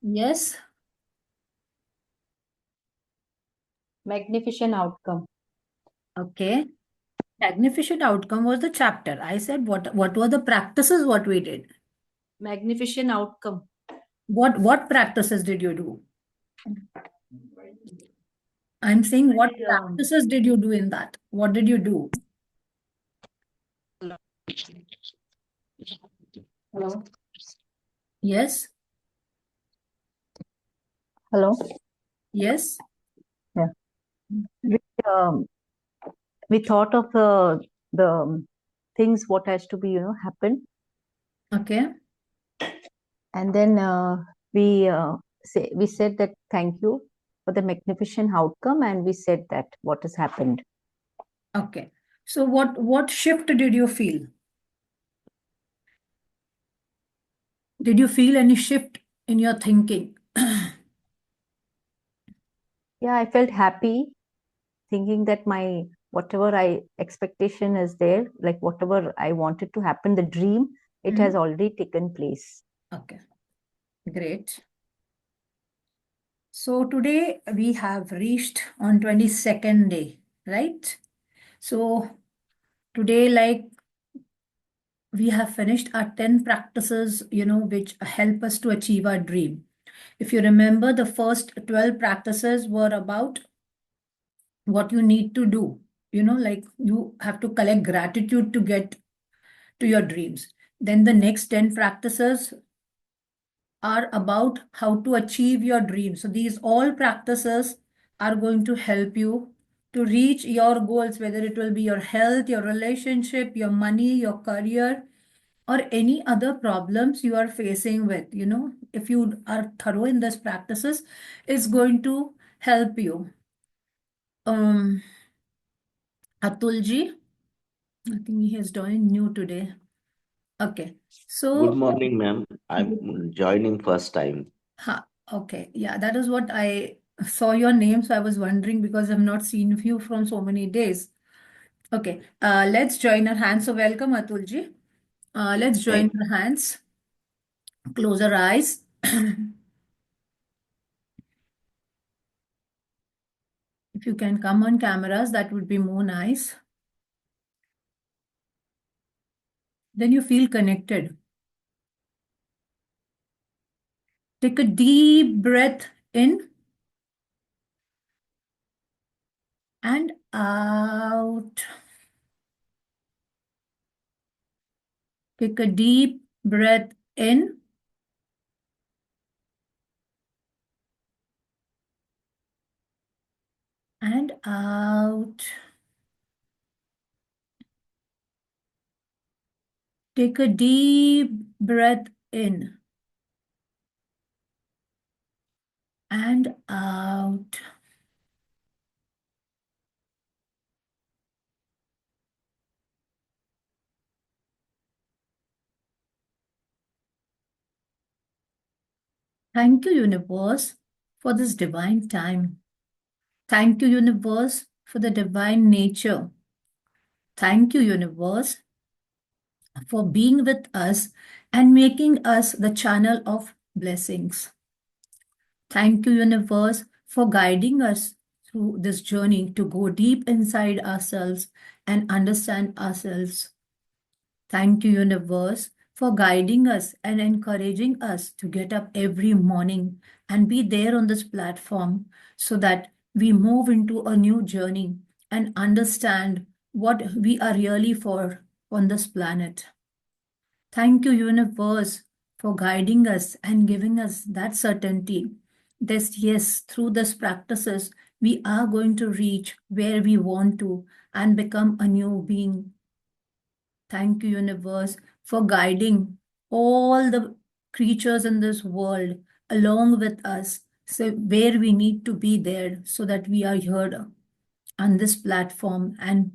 Yes, Magnificent outcome. okay. Magnificent outcome was the chapter. I said what were the practices what we did? Magnificent outcome. What practices did you do? I'm saying I what did. practices did you do in that? What did you do? Hello. Yes, Hello. yes, Yeah. We, um, we thought of the things what has to be happen, okay, and then we said that thank you for the magnificent outcome, and we said that what has happened. okay. So what shift did you feel? Did you feel any shift in your thinking? Yeah, I felt happy thinking that my whatever I expectation is there, like whatever I wanted to happen, the dream, it Mhm. has already taken place. Okay, great. So today we have reached on 22nd day, right? So today, like we have finished our 10 practices, which help us to achieve our dream. If you remember, the first 12 practices were about what you need to do. Like you have to collect gratitude to get to your dreams. Then the next 10 practices are about how to achieve your dreams. So these all practices are going to help you to reach your goals, whether it will be your health, your relationship, your money, your career, or any other problems you are facing with. If you are thorough in these practices, it's going to help you. Um, Atulji, I think he has joined new today. Okay, Good so morning, ma'am. I'm joining first time. okay, yeah, that is what I saw your name, so I was wondering because I've not seen you from so many days. Okay, let's join our hands. So welcome, Atulji. Let's join Thank our hands. Close our eyes. If you can come on cameras, that would be more nice. Then you feel connected. Take a deep breath in and out. Take a deep breath in and out. Take a deep breath in and out. Thank you, universe, for this divine time. Thank you, universe, for the divine nature. Thank you, universe, for being with us and making us the channel of blessings. Thank you, universe, for guiding us through this journey to go deep inside ourselves and understand ourselves. Thank you, universe, for guiding us and encouraging us to get up every morning and be there on this platform so that we move into a new journey and understand what we are really for on this planet. Thank you, universe, for guiding us and giving us that certainty. This, yes, through these practices, we are going to reach where we want to and become a new being. Thank you, universe, for guiding all the creatures in this world along with us. So, where we need to be there so that we are heard on this platform and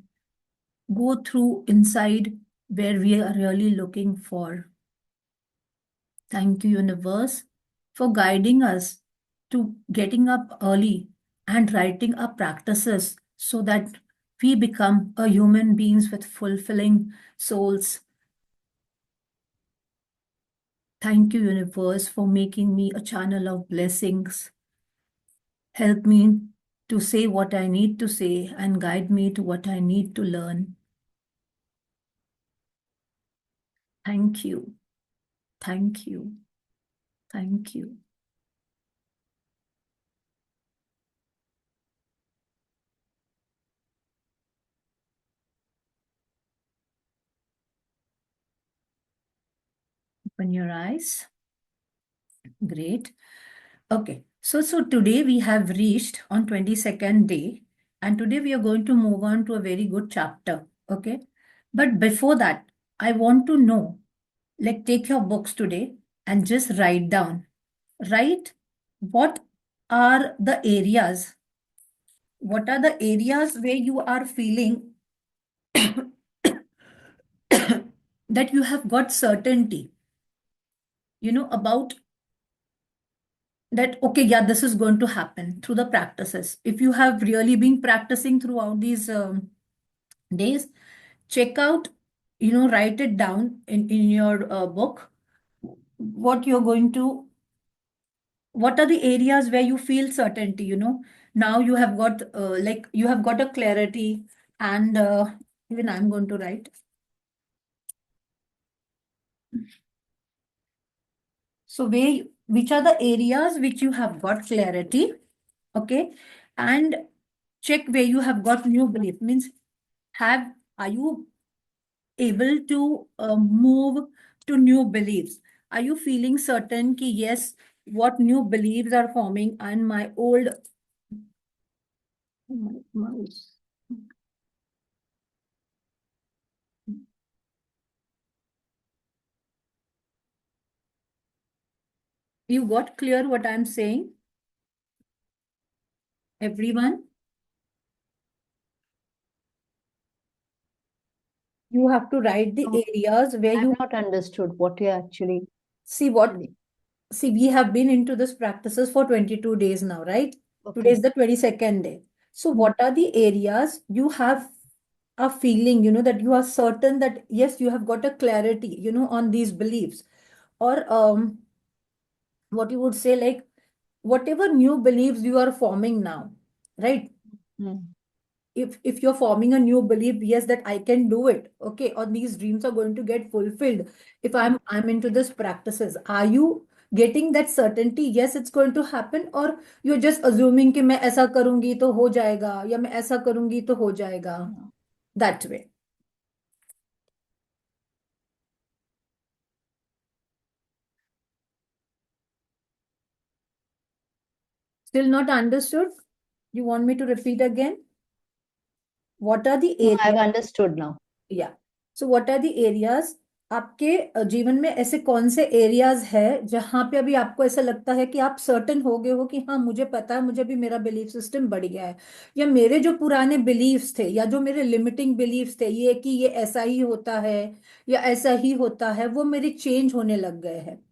go through inside where we are really looking for. Thank you, universe, for guiding us to getting up early and writing our practices so that we become a human beings with fulfilling souls. Thank you, universe, for making me a channel of blessings. Help me to say what I need to say and guide me to what I need to learn. Thank you. Thank you. Thank you. Open your eyes. Great. Okay. So today we have reached on 22nd day, and today we are going to move on to a very good chapter. Okay. But before that, I want to know, like, take your books today and just write down. Write what are the areas, what are the areas where you are feeling that you have got certainty, about that, okay, yeah, this is going to happen through the practices. If you have really been practicing throughout these days, check out, write it down in your book, what you're going to, what are the areas where you feel certainty, now you have got, like, you have got a clarity, and even I'm going to write. So which are the areas which you have got clarity, okay? And check where you have got new belief. Means are you able to move to new beliefs? Are you feeling certain ki yes, what new beliefs are forming and my old, oh, my mouse. You got clear what I'm saying? Everyone? You have to write the No, areas where I've you not understood what you're actually see what, telling. see, we have been into this practices for 22 days now, right? Today Okay. is the 22nd day. So Hmm. what are the areas you have a feeling, that you are certain that, yes, you have got a clarity, on these beliefs? Or what you would say, like, whatever new beliefs you are forming now, right? Hmm. If you're forming a new belief, yes, that I can do it, okay, or these dreams are going to get fulfilled if I'm into this practices, are you getting that certainty, yes, it's going to happen? Or you're just assuming कि मैं ऐसा करूंगी तो हो जाएगा, या मैं ऐसा करूंगी तो हो जाएगा, Yeah. that way? Still not understood? You want me to repeat again? What are the No, areas? I've understood now. या so what are the areas? आपके जीवन में ऐसे कौन से एरियाज है जहां पे अभी आपको ऐसा लगता है कि आप सर्टेन हो गए हो कि हाँ, मुझे पता है, मुझे भी मेरा बिलीफ सिस्टम बढ़ गया है, या मेरे जो पुराने बिलीफ्स थे या जो मेरे लिमिटिंग बिलीफ्स थे, ये कि ये ऐसा ही होता है या ऐसा ही होता है, वो मेरे चेंज होने लग गए हैं?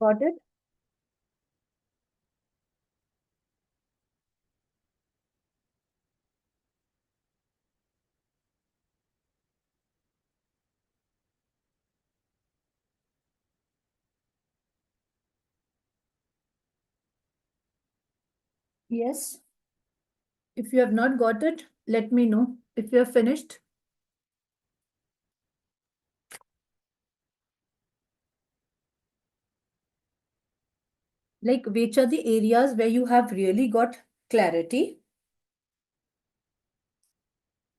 Got it? Yes. If you have not got it, let me know. If you have finished, like which are the areas where you have really got clarity?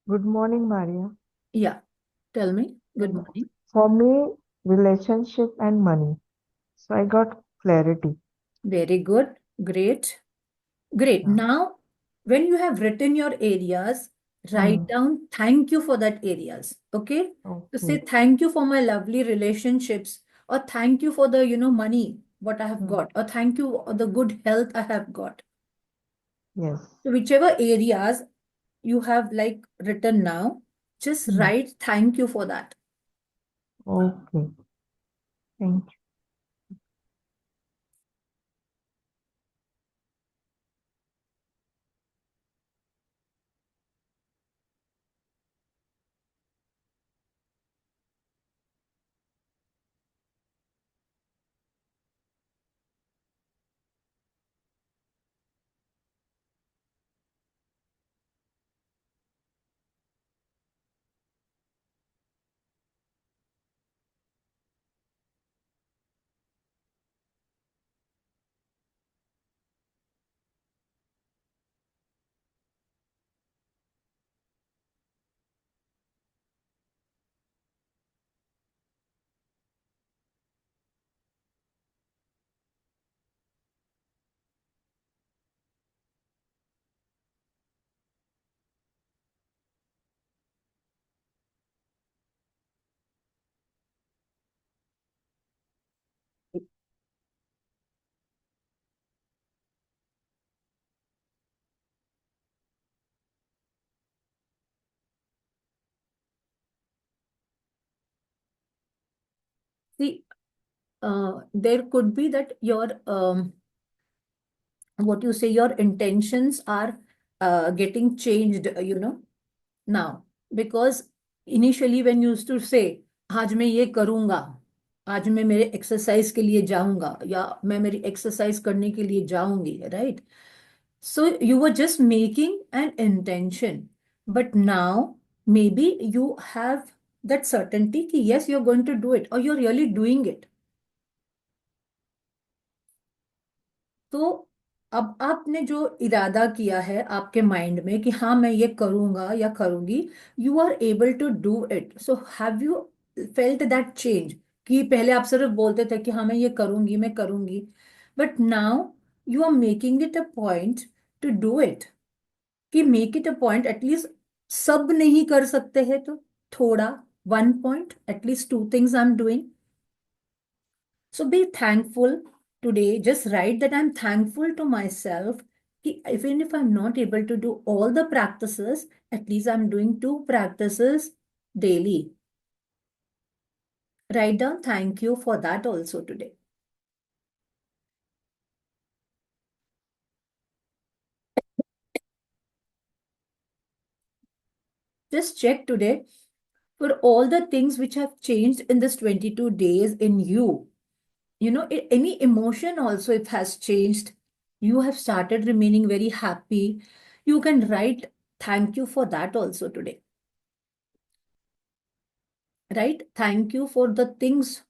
Good morning, Maria. Yeah, tell me. Good morning. For me, relationship and money. So I got clarity. Very good. Great. Great. Yeah. Now, when you have written your areas, write Hmm. down thank you for that areas. Okay? To say Okay. thank you for my lovely relationships, or thank you for the, money, what I have Hmm. got, or thank you for the good health I have got. Yes. So whichever areas you have like written now, just Hmm. write thank you for that. Okay. Thank you. See, there could be that your what you say, your intentions are getting changed, now, because initially when you used to say आज मैं ये करूंगा, आज मैं मेरे exercise के लिए जाऊंगा, या मैं मेरी एक्सरसाइज करने के लिए जाऊंगी, right? So you were just making an intention, but now maybe you have that certainty कि yes, you're going to do it, or you're really doing it. तो अब आपने जो इरादा किया है आपके माइंड में कि हाँ मैं ये करूंगा या करूंगी, you are able to do it. So have you felt that change? कि पहले आप सिर्फ बोलते थे कि हाँ मैं करूंगी, but now you are making it a point to do it. कि make it a point, at least सब नहीं कर सकते हैं तो थोड़ा, one point, at least two things I am doing. So be thankful today. Just write that I'm thankful to myself. Even if I'm not able to do all the practices, at least I'm doing 2 practices daily. Write down thank you for that also today. Just check today for all the things which have changed in this 22 days in you. Any emotion also, it has changed. You have started remaining very happy. You can write thank you for that also today. Right? Thank you for the things.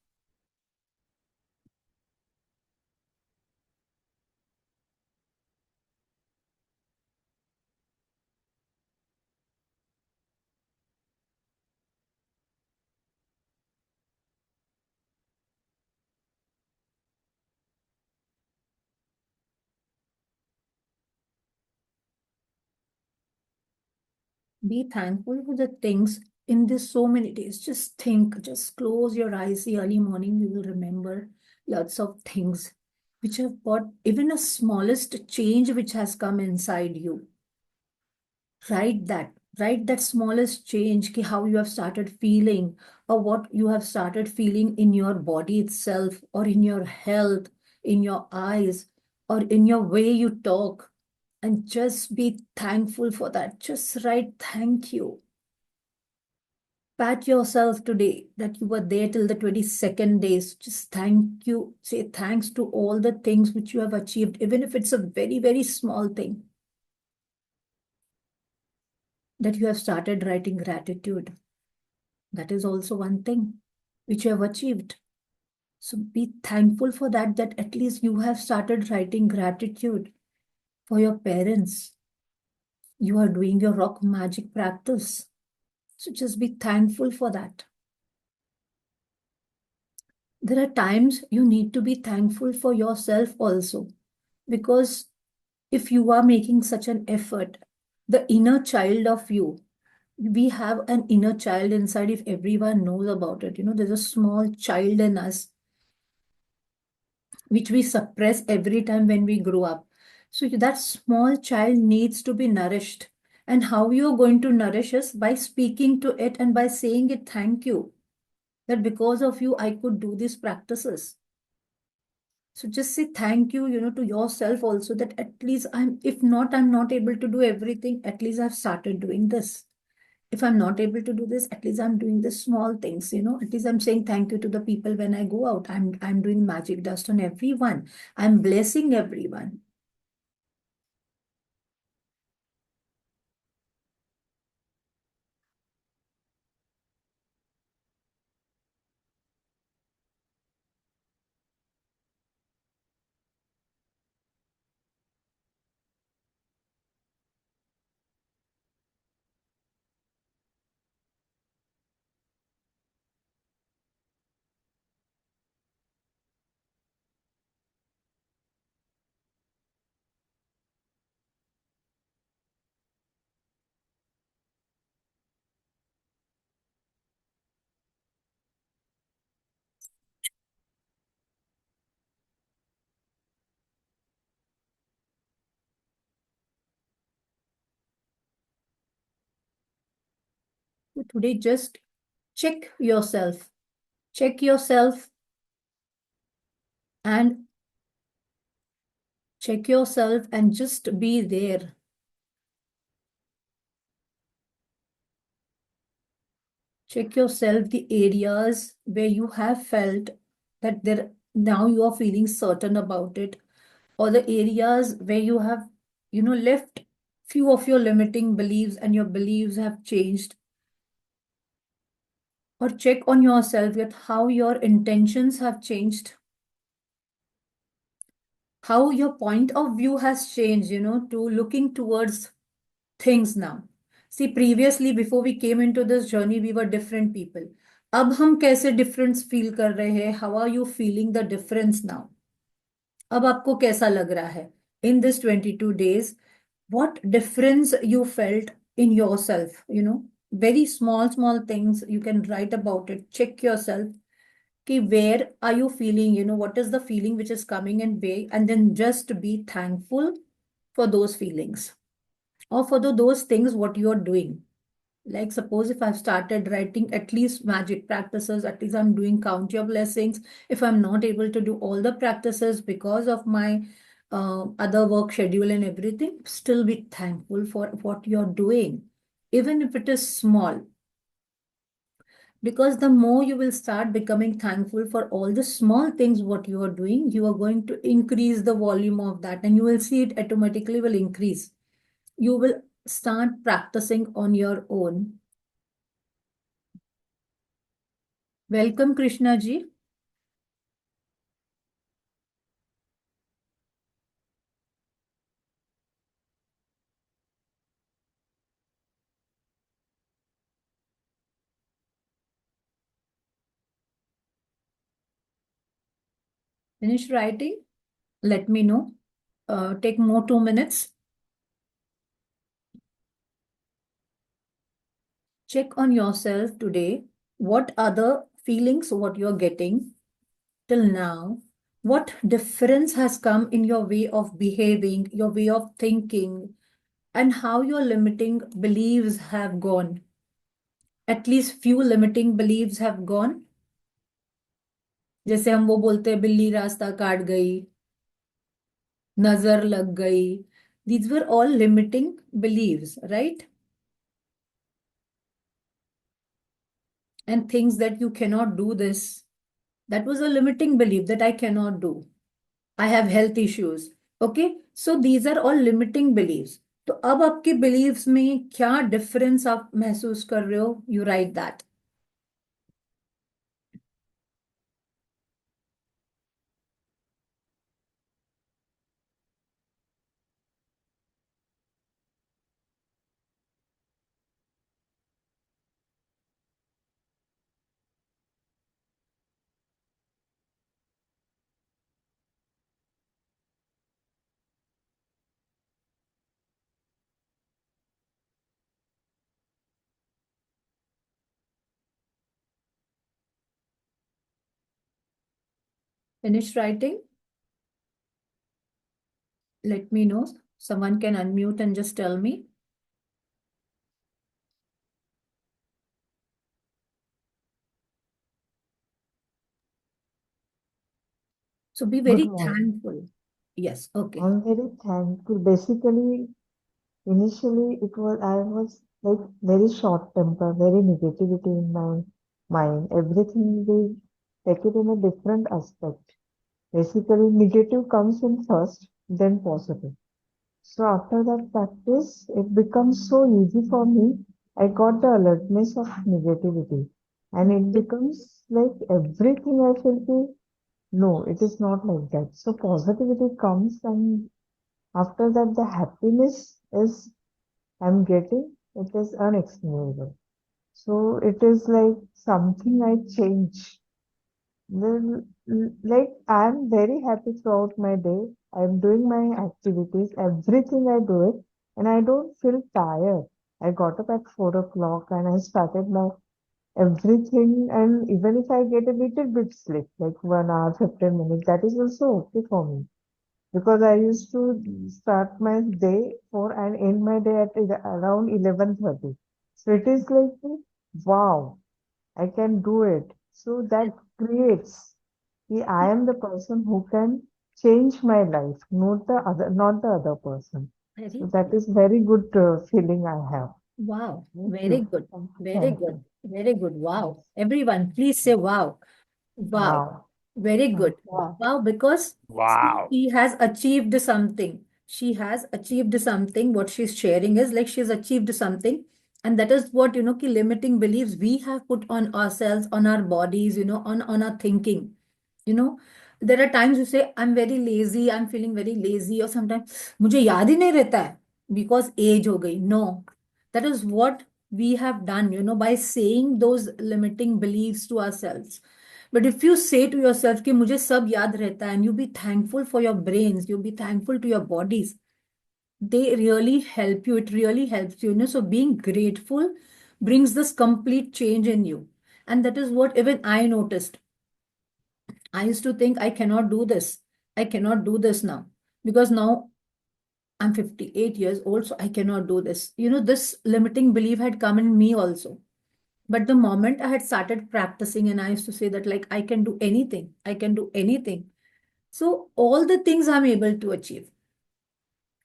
Be thankful for the things in this so many days. Just think, just close your eyes. The early morning, you will remember lots of things which have brought even a smallest change which has come inside you. Write that. Write that smallest change, ki how you have started feeling, or what you have started feeling in your body itself, or in your health, in your eyes, or in your way you talk. And just be thankful for that. Just write thank you. Pat yourself today that you were there till the 22nd days. Just thank you. Say thanks to all the things which you have achieved, even if it's a very, very small thing. That you have started writing gratitude. That is also one thing which you have achieved. So be thankful for that, that at least you have started writing gratitude for your parents. You are doing your rock magic practice. So just be thankful for that. There are times you need to be thankful for yourself also, because if you are making such an effort, the inner child of you, we have an inner child inside, if everyone knows about it. There's a small child in us which we suppress every time when we grow up. So that small child needs to be nourished. And how you're going to nourish us? By speaking to it and by saying it, thank you, that because of you, I could do these practices. So just say thank you, to yourself also, that at least if not, I'm not able to do everything, at least I've started doing this. If I'm not able to do this, at least I'm doing the small things, at least I'm saying thank you to the people when I go out. I'm doing magic dust on everyone. I'm blessing everyone. So today, just check yourself. Check yourself and check yourself and just be there. Check yourself the areas where you have felt that now you are feeling certain about it, or the areas where you have, left few of your limiting beliefs and your beliefs have changed. Or check on yourself that how your intentions have changed, how your point of view has changed, to looking towards things now. See, previously, before we came into this journey, we were different people. अब हम कैसे difference feel कर रहे हैं? How are you feeling the difference now? अब आपको कैसा लग रहा है? In this 22 days, what difference you felt in yourself? Very small, small things you can write about it. Check yourself. Ki where are you feeling? What is the feeling which is coming and where? And then just be thankful for those feelings, or for those things what you are doing. Like suppose if I've started writing at least magic practices, at least I'm doing count your blessings. If I'm not able to do all the practices because of my other work schedule and everything, still be thankful for what you're doing, even if it is small. Because the more you will start becoming thankful for all the small things what you are doing, you are going to increase the volume of that, and you will see it automatically will increase. You will start practicing on your own. Welcome, Krishna ji. Finish writing? Let me know. Take more 2 minutes. Check on yourself today. What are the feelings what you're getting till now? What difference has come in your way of behaving, your way of thinking, and how your limiting beliefs have gone. At least few limiting beliefs have gone. जैसे हम वो बोलते हैं बिल्ली रास्ता काट गई, नजर लग गई. These were all limiting beliefs, right? And things that you cannot do this. That was a limiting belief that I cannot do. I have health issues. Okay, so these are all limiting beliefs. तो अब आपके beliefs में क्या difference आप महसूस कर रहे हो? You write that. Finish writing? Let me know. Someone can unmute and just tell me. So be Good very morning. thankful. Yes, okay. I'm very thankful. Basically, initially I was like very short temper, very negativity in my mind. Everything we take it in a different aspect. Basically, negative comes in first, then positive. So after that practice, it becomes so easy for me. I got the alertness of negativity, and it becomes like everything I feel ki, no, it is not like that. So positivity comes, and after that, the happiness is I'm getting, it is unexplainable. So it is like something I change. Like I'm very happy throughout my day. I'm doing my activities, everything I do it, and I don't feel tired. I got up at 4 o'clock and I started my everything, and even if I get a little bit sleep, like 1 hour, 15 minutes, that is also okay for me. Because I used to start my day for and end my day at around 11:30. So it is like, wow, I can do it. So that creates, I am the person who can change my life, not the other person. So Very that is very good feeling I have. wow. Thank Very you. good. Thank you. Very Thank good. you. Very good. Wow. Yes. Everyone, please say wow. Wow. Wow. Very good. Wow. Wow, because see, Wow. she has achieved something. She has achieved something. What she's sharing is like she's achieved something. And that is what, ki limiting beliefs we have put on ourselves, on our bodies, on our thinking. You know, there are times you say, I'm very lazy, I'm feeling very lazy, or sometimes मुझे याद ही नहीं रहता है because age हो गई. No, that is what we have done, by saying those limiting beliefs to ourselves. But if you say to yourself कि मुझे सब याद रहता है, and you be thankful for your brains, you be thankful to your bodies, they really help you. It really helps you. So being grateful brings this complete change in you. And that is what even I noticed. I used to think I cannot do this. I cannot do this now because now I'm 58 years old, so I cannot do this. This limiting belief had come in me also. But the moment I had started practicing and I used to say that, like, I can do anything, I can do anything. So, all the things I'm able to achieve,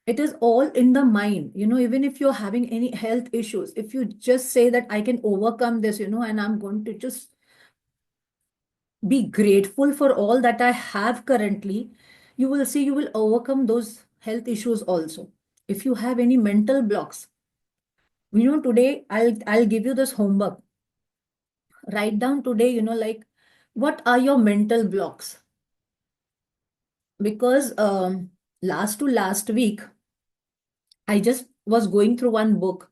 it is all in the mind. Even if you're having any health issues, if you just say that I can overcome this, and I'm going to just be grateful for all that I have currently, you will see you will overcome those health issues also. If you have any mental blocks, today I'll give you this homework. Write down today, like what are your mental blocks? Because last to last week, I just was going through one book.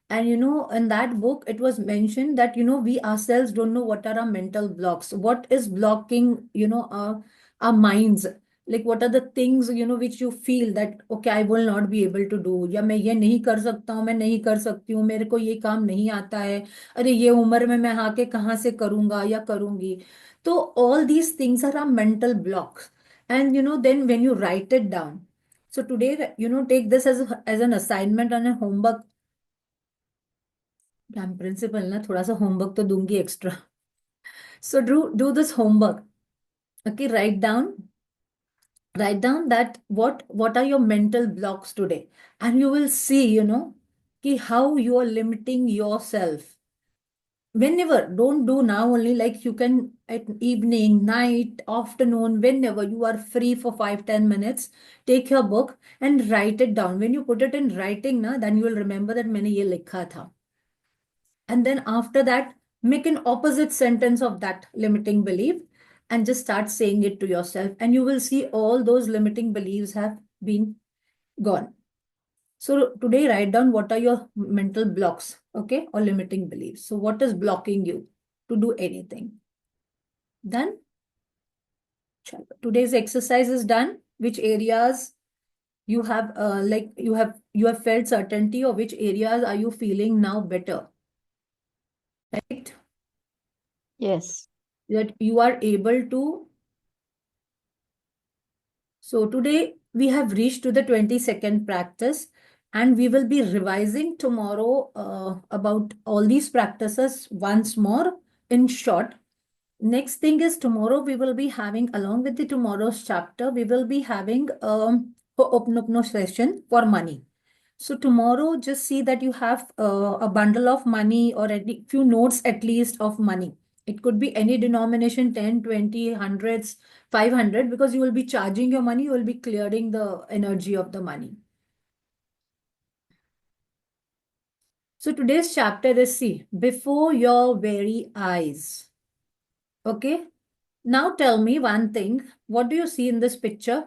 And in that book, it was mentioned that, we ourselves don't know what are our mental blocks. What is blocking, our minds? Like, what are the things, which you feel that, okay, I will not be able to do. या मैं ये नहीं कर सकता हूँ, मैं नहीं कर सकती हूँ, मेरे को ये काम नहीं आता है. अरे ये उम्र में मैं आके कहाँ से करूँगा या करूँगी. तो all these things are our mental blocks. And, then when you write it down, So today, take this as an assignment and a homework. I'm principal ना, थोड़ा सा homework तो दूंगी extra. So do this homework. Okay, write down that what are your mental blocks today, and you will see, कि how you are limiting yourself. Whenever, don't do now only, like you can at evening, night, afternoon, whenever you are free for 5-10 minutes, take your book and write it down. When you put it in writing na, then you will remember that मैंने ये लिखा था. And then after that, make an opposite sentence of that limiting belief and just start saying it to yourself, and you will see all those limiting beliefs have been gone. So today, write down what are your mental blocks, okay, or limiting beliefs. So what is blocking you to do anything? Done? Today's exercise is done. Which areas you have, you have felt certainty, or which areas are you feeling now better, right? Yes. That you are able to. So today we have reached to the 22nd practice, and we will be revising tomorrow about all these practices once more in short. Next thing is, tomorrow we will be having, along with the tomorrow's chapter, we will be having Ho'oponopono session for money. So tomorrow, just see that you have a bundle of money, or a few notes at least of money. It could be any denomination, 10, 20, hundreds, 500, because you will be charging your money, you will be clearing the energy of the money. So today's chapter is, see, before your very eyes. Okay. Now tell me one thing. What do you see in this picture?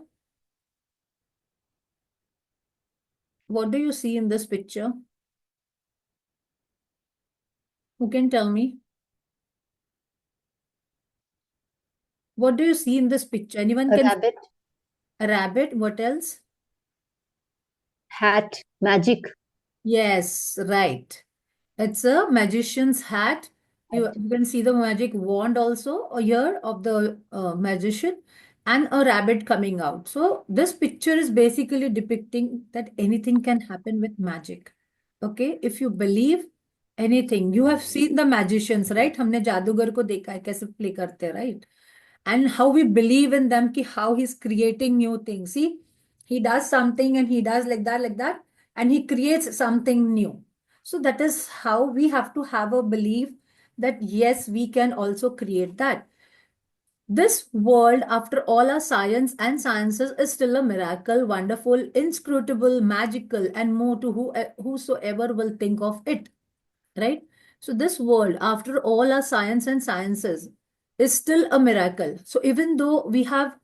What do you see in this picture? Who can tell me? What do you see in this picture? Anyone A can? rabbit, A rabbit. What else? hat, magic. Yes, right. It's a magician's hat. You can see the magic wand also here of the magician, and a rabbit coming out. So this picture is basically depicting that anything can happen with magic. Okay, if you believe anything, you have seen the magicians, right? हमने जादूगर को देखा है कैसे play करते हैं, right? And how we believe in them, ki how he's creating new things. See, he does something and he does like that, and he creates something new. So that is how we have to have a belief that yes, we can also create that. This world, after all our science and sciences, is still a miracle, wonderful, inscrutable, magical, and more to whosoever will think of it, right? So this world, after all our science and sciences, is still a miracle. So even though we have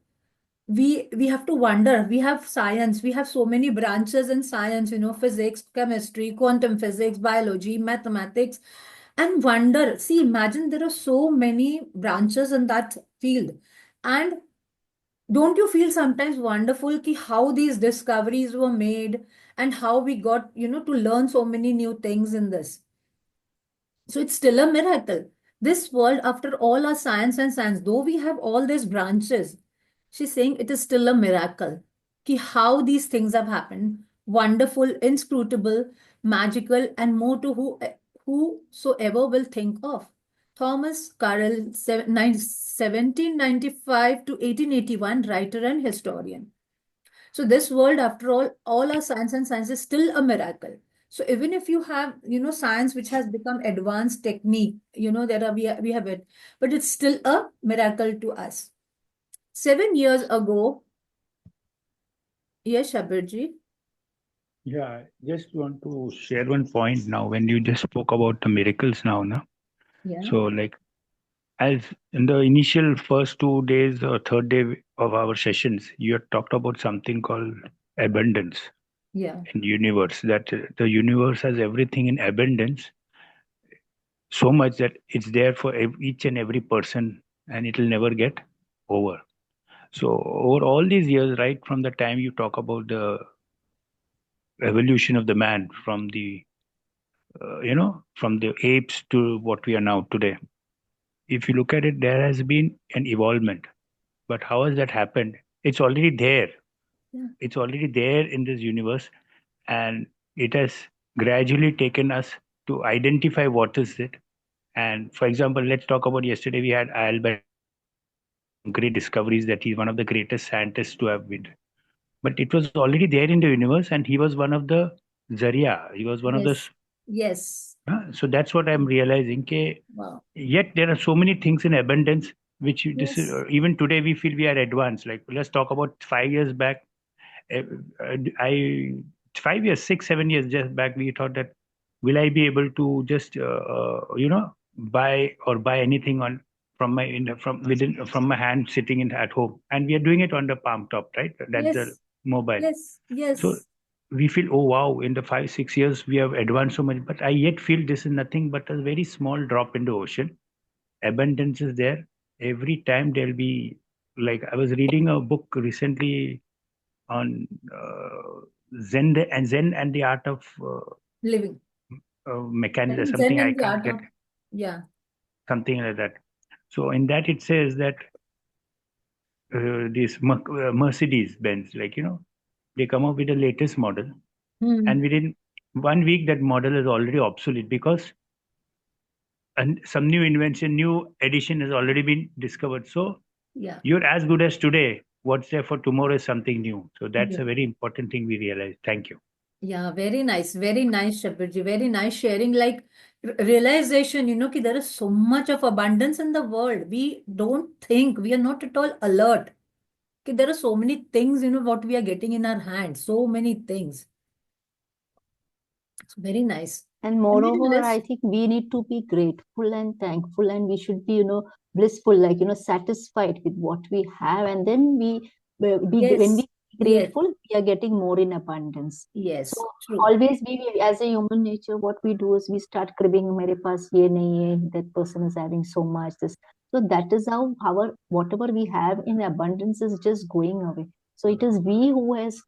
to wonder, we have science, we have so many branches in science, physics, chemistry, quantum physics, biology, mathematics, and wonder. See, imagine there are so many branches in that field. And don't you feel sometimes wonderful ki how these discoveries were made, and how we got, to learn so many new things in this? So it's still a miracle. This world, after all our science and science, though we have all these branches, she's saying it is still a miracle. Ki how these things have happened. Wonderful, inscrutable, magical, and more to whosoever will think of. Thomas Carroll, 1795 to 1881, writer and historian. So this world, after all our science and science is still a miracle. So even if you have, science which has become advanced technique, we have it, but it's still a miracle to us. 7 years ago, yes, Shabirji. Yeah, I just want to share one point now when you just spoke about the miracles now, na? Yeah. So like as in the initial first 2 days or third day of our sessions, you had talked about something called abundance Yeah. in universe, that the universe has everything in abundance, so much that it's there for each and every person and it'll never get over. So over all these years, right from the time you talk about the evolution of the man from the from the apes to what we are now today. If you look at it, there has been an evolvement. But how has that happened? It's already there. Yeah. It's already there in this universe, and it has gradually taken us to identify what is it. And for example, let's talk about yesterday we had Albert, great discoveries that he's one of the greatest scientists to have been. But it was already there in the universe, and he was one of the Zaria. He was one of the. Yes. Yes. So that's what I'm realizing. Wow. Yet there are so many things in abundance, which this is, Yes. even today we feel we are advanced. Like let's talk about 5 years back. uh, I 5 years, 6, 7 years just back, we thought that will I be able to just buy anything on from my from within from my hand sitting in at home, and we are doing it on the palm top, right? That's the Yes. mobile. Yes. So Yes. we feel, oh wow, in the 5, 6 years we have advanced so much, but I yet feel this is nothing but a very small drop in the ocean. Abundance is there. Every time there'll be, like I was reading a book recently on Zen and the art of Living. mechanism, Zen something I and the can't art get, of, yeah. something like that. So in that it says that this Mercedes Benz, like they come up with the latest model, Hmm. and within 1 week that model is already obsolete because some new invention, new addition has already been discovered. So Yeah. you're as good as today. What's there for tomorrow is something new. So that's Yeah. a very important thing we realize. Thank you. Yeah, very nice, Shabirji, very nice sharing. Like realization, ki there is so much of abundance in the world. We don't think, we are not at all alert. Ki there are so many things, what we are getting in our hands, so many things. It's very nice. And And maybe moreover, I let's, think we need to be grateful and thankful, and we should be, blissful, like, satisfied with what we have. And then when we yes, be yes, grateful, we are getting more in abundance. yes, So true. always as a human nature, what we do is we start cribbing, mere paas ye nahi hai, that person is having so much, this. So that is how whatever we have in abundance is just going away. So it is we who has,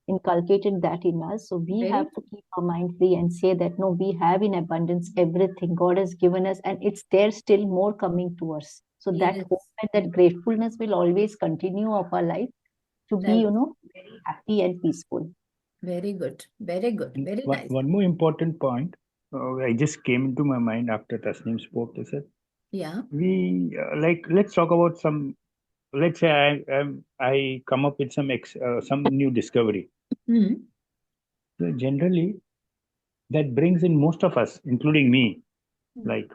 inculcated that in us. So we Very, have to keep our mind free and say that no, we have in abundance everything God has given us, and it's there still more coming to us. So that yes, hope and that gratefulness will always continue of our life to be, right. very happy and peaceful. Very good, very good, very One, nice. one more important point I just came into my mind after Tasneem spoke is that Yeah. we let's talk about some. Let's say I come up with some new discovery. Hmm. So generally, that brings in most of us, including me, like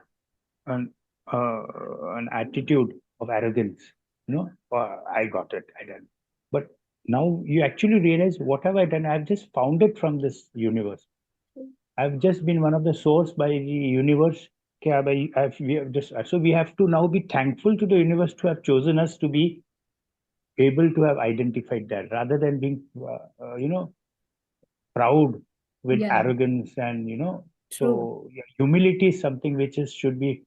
an an attitude of arrogance. I got it, I done. But now you actually realize, what have I done? I've just found it from this universe. I've just been one of the source by the universe. We have just, so we have to now be thankful to the universe to have chosen us to be able to have identified that, rather than being proud with Yeah, arrogance. And true. so yeah, humility is something which should be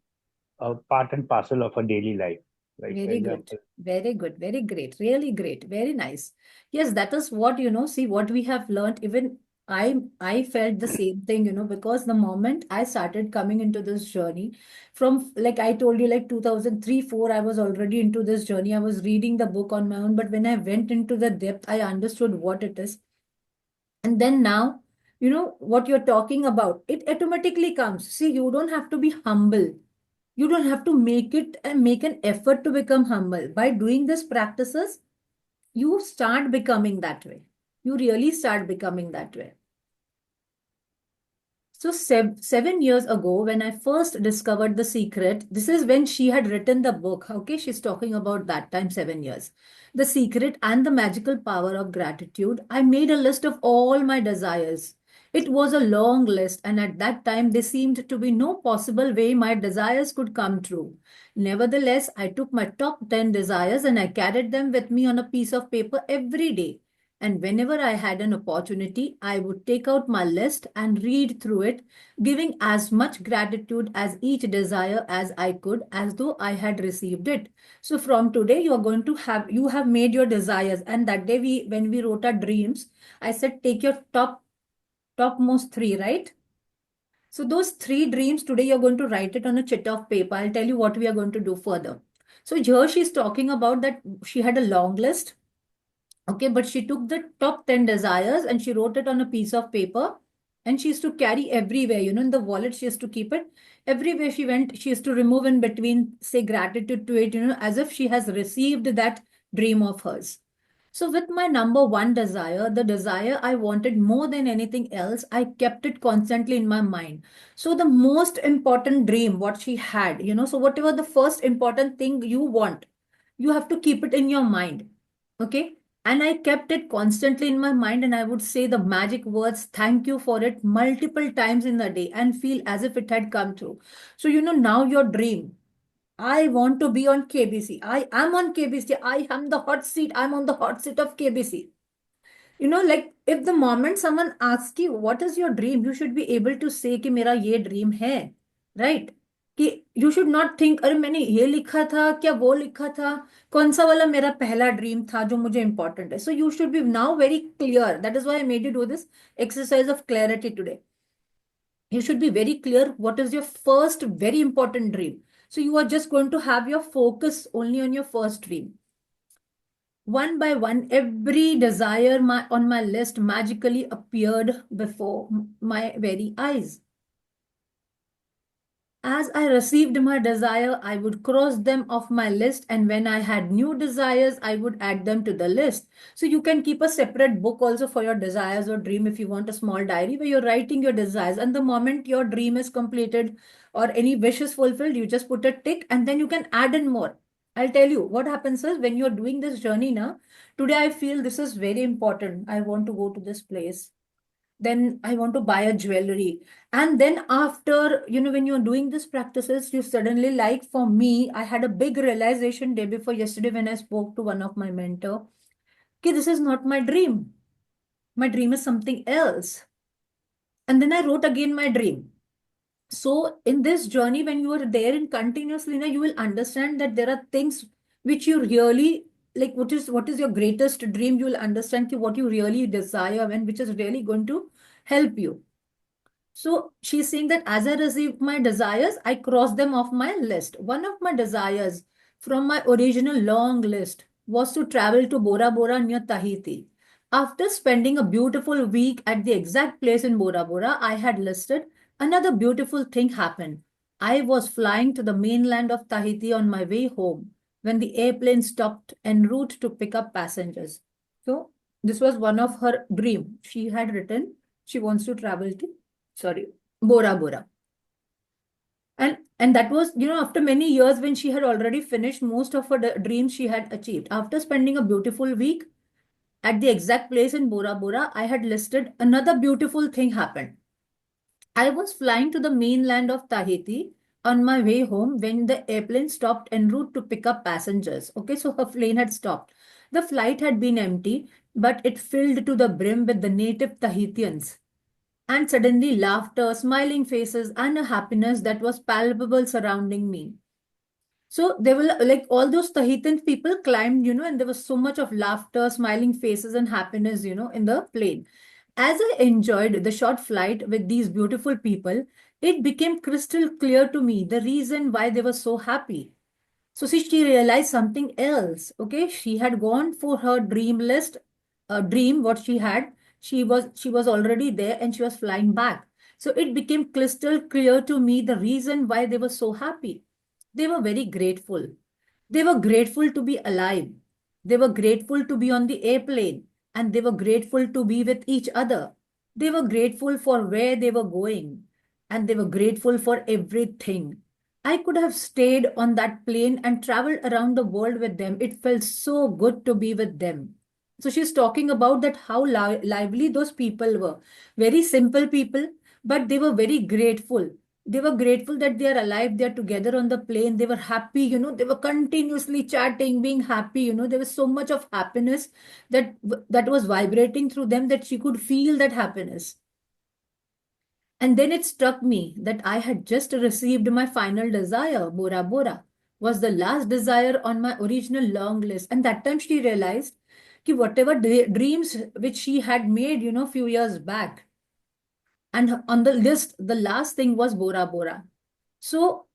a part and parcel of a daily life. Like for Very good. example, Very good. Very great. Really great. Very nice. Yes, that is what, see what we have learned. Even I felt the same thing, because the moment I started coming into this journey from, like I told you, like 2003, 4, I was already into this journey. I was reading the book on my own, but when I went into the depth, I understood what it is. And then now, what you're talking about, it automatically comes. See, you don't have to be humble. You don't have to make it and make an effort to become humble. By doing these practices, you start becoming that way. You really start becoming that way. So 7 years ago, when I first discovered The Secret, this is when she had written the book. Okay, she's talking about that time, 7 years. The Secret and the Magical Power of Gratitude. I made a list of all my desires. It was a long list, and at that time, there seemed to be no possible way my desires could come true. Nevertheless, I took my top 10 desires and I carried them with me on a piece of paper every day. And whenever I had an opportunity, I would take out my list and read through it, giving as much gratitude as each desire as I could, as though I had received it. So from today, you have made your desires. And that day when we wrote our dreams, I said, take your topmost 3, right? So those 3 dreams today, you're going to write it on a chit of paper. I'll tell you what we are going to do further. So here she's talking about that she had a long list Okay, but she took the top 10 desires and she wrote it on a piece of paper and she used to carry everywhere, in the wallet, she used to keep it. Everywhere she went, she used to remove in between, say gratitude to it, as if she has received that dream of hers. So with my number one desire, the desire I wanted more than anything else, I kept it constantly in my mind. So the most important dream, what she had, so whatever the first important thing you want, you have to keep it in your mind. Okay. And I kept it constantly in my mind, and I would say the magic words, thank you for it, multiple times in the day and feel as if it had come true. So, now your dream, I want to be on KBC. I am on KBC. I am the hot seat. I'm on the hot seat of KBC. Like if the moment someone asks you, what is your dream? You should be able to say कि मेरा ये dream है. Right? कि you should not think, अरे मैंने ये लिखा था, क्या वो लिखा था, कौन सा वाला मेरा पहला ड्रीम था जो मुझे important है. So you should be now very clear. That is why I made you do this exercise of clarity today. You should be very clear what is your first very important dream. So you are just going to have your focus only on your first dream. One by one, every desire on my list magically appeared before my very eyes. As I received my desire, I would cross them off my list, and when I had new desires, I would add them to the list. So you can keep a separate book also for your desires or dream if you want a small diary where you're writing your desires. And the moment your dream is completed or any wish is fulfilled, you just put a tick and then you can add in more. I'll tell you what happens is when you're doing this journey now, today I feel this is very important. I want to go to this place. Then I want to buy a jewelry. And then after, when you're doing these practices, you suddenly, like for me, I had a big realization day before yesterday when I spoke to one of my mentor. Okay, this is not my dream. My dream is something else. And then I wrote again my dream. So in this journey, when you are there and continuously, you will understand that there are things which you really like. What is your greatest dream? You will understand what you really desire and which is really going to help you. So she's saying that as I received my desires, I crossed them off my list. One of my desires from my original long list was to travel to Bora Bora near Tahiti. After spending a beautiful week at the exact place in Bora Bora I had listed, another beautiful thing happened. I was flying to the mainland of Tahiti on my way home when the airplane stopped en route to pick up passengers. So this was one of her dream. She had written she wants to travel to Bora Bora. And that was, after many years when she had already finished most of her dreams she had achieved. After spending a beautiful week at the exact place in Bora Bora, I had listed another beautiful thing happened. I was flying to the mainland of Tahiti on my way home when the airplane stopped en route to pick up passengers. Okay, so her plane had stopped. The flight had been empty, but it filled to the brim with the native Tahitians. And suddenly laughter, smiling faces, and a happiness that was palpable surrounding me. So they were like all those Tahitian people climbed, and there was so much of laughter, smiling faces, and happiness, in the plane. As I enjoyed the short flight with these beautiful people, it became crystal clear to me the reason why they were so happy. So see, she realized something else. Okay, she had gone for her dream list, dream what she had. She was already there and she was flying back. So it became crystal clear to me the reason why they were so happy. They were very grateful. They were grateful to be alive. They were grateful to be on the airplane, and they were grateful to be with each other. They were grateful for where they were going, and they were grateful for everything. I could have stayed on that plane and traveled around the world with them. It felt so good to be with them. So she's talking about that how lively those people were. Very simple people, but they were very grateful. They were grateful that they are alive, they are together on the plane. They were happy, they were continuously chatting, being happy. There was so much of happiness that was vibrating through them that she could feel that happiness. And then it struck me that I had just received my final desire. Bora Bora was the last desire on my original long list. And that time she realized that whatever dreams which she had made, few years back, and on the list, the last thing was Bora Bora. So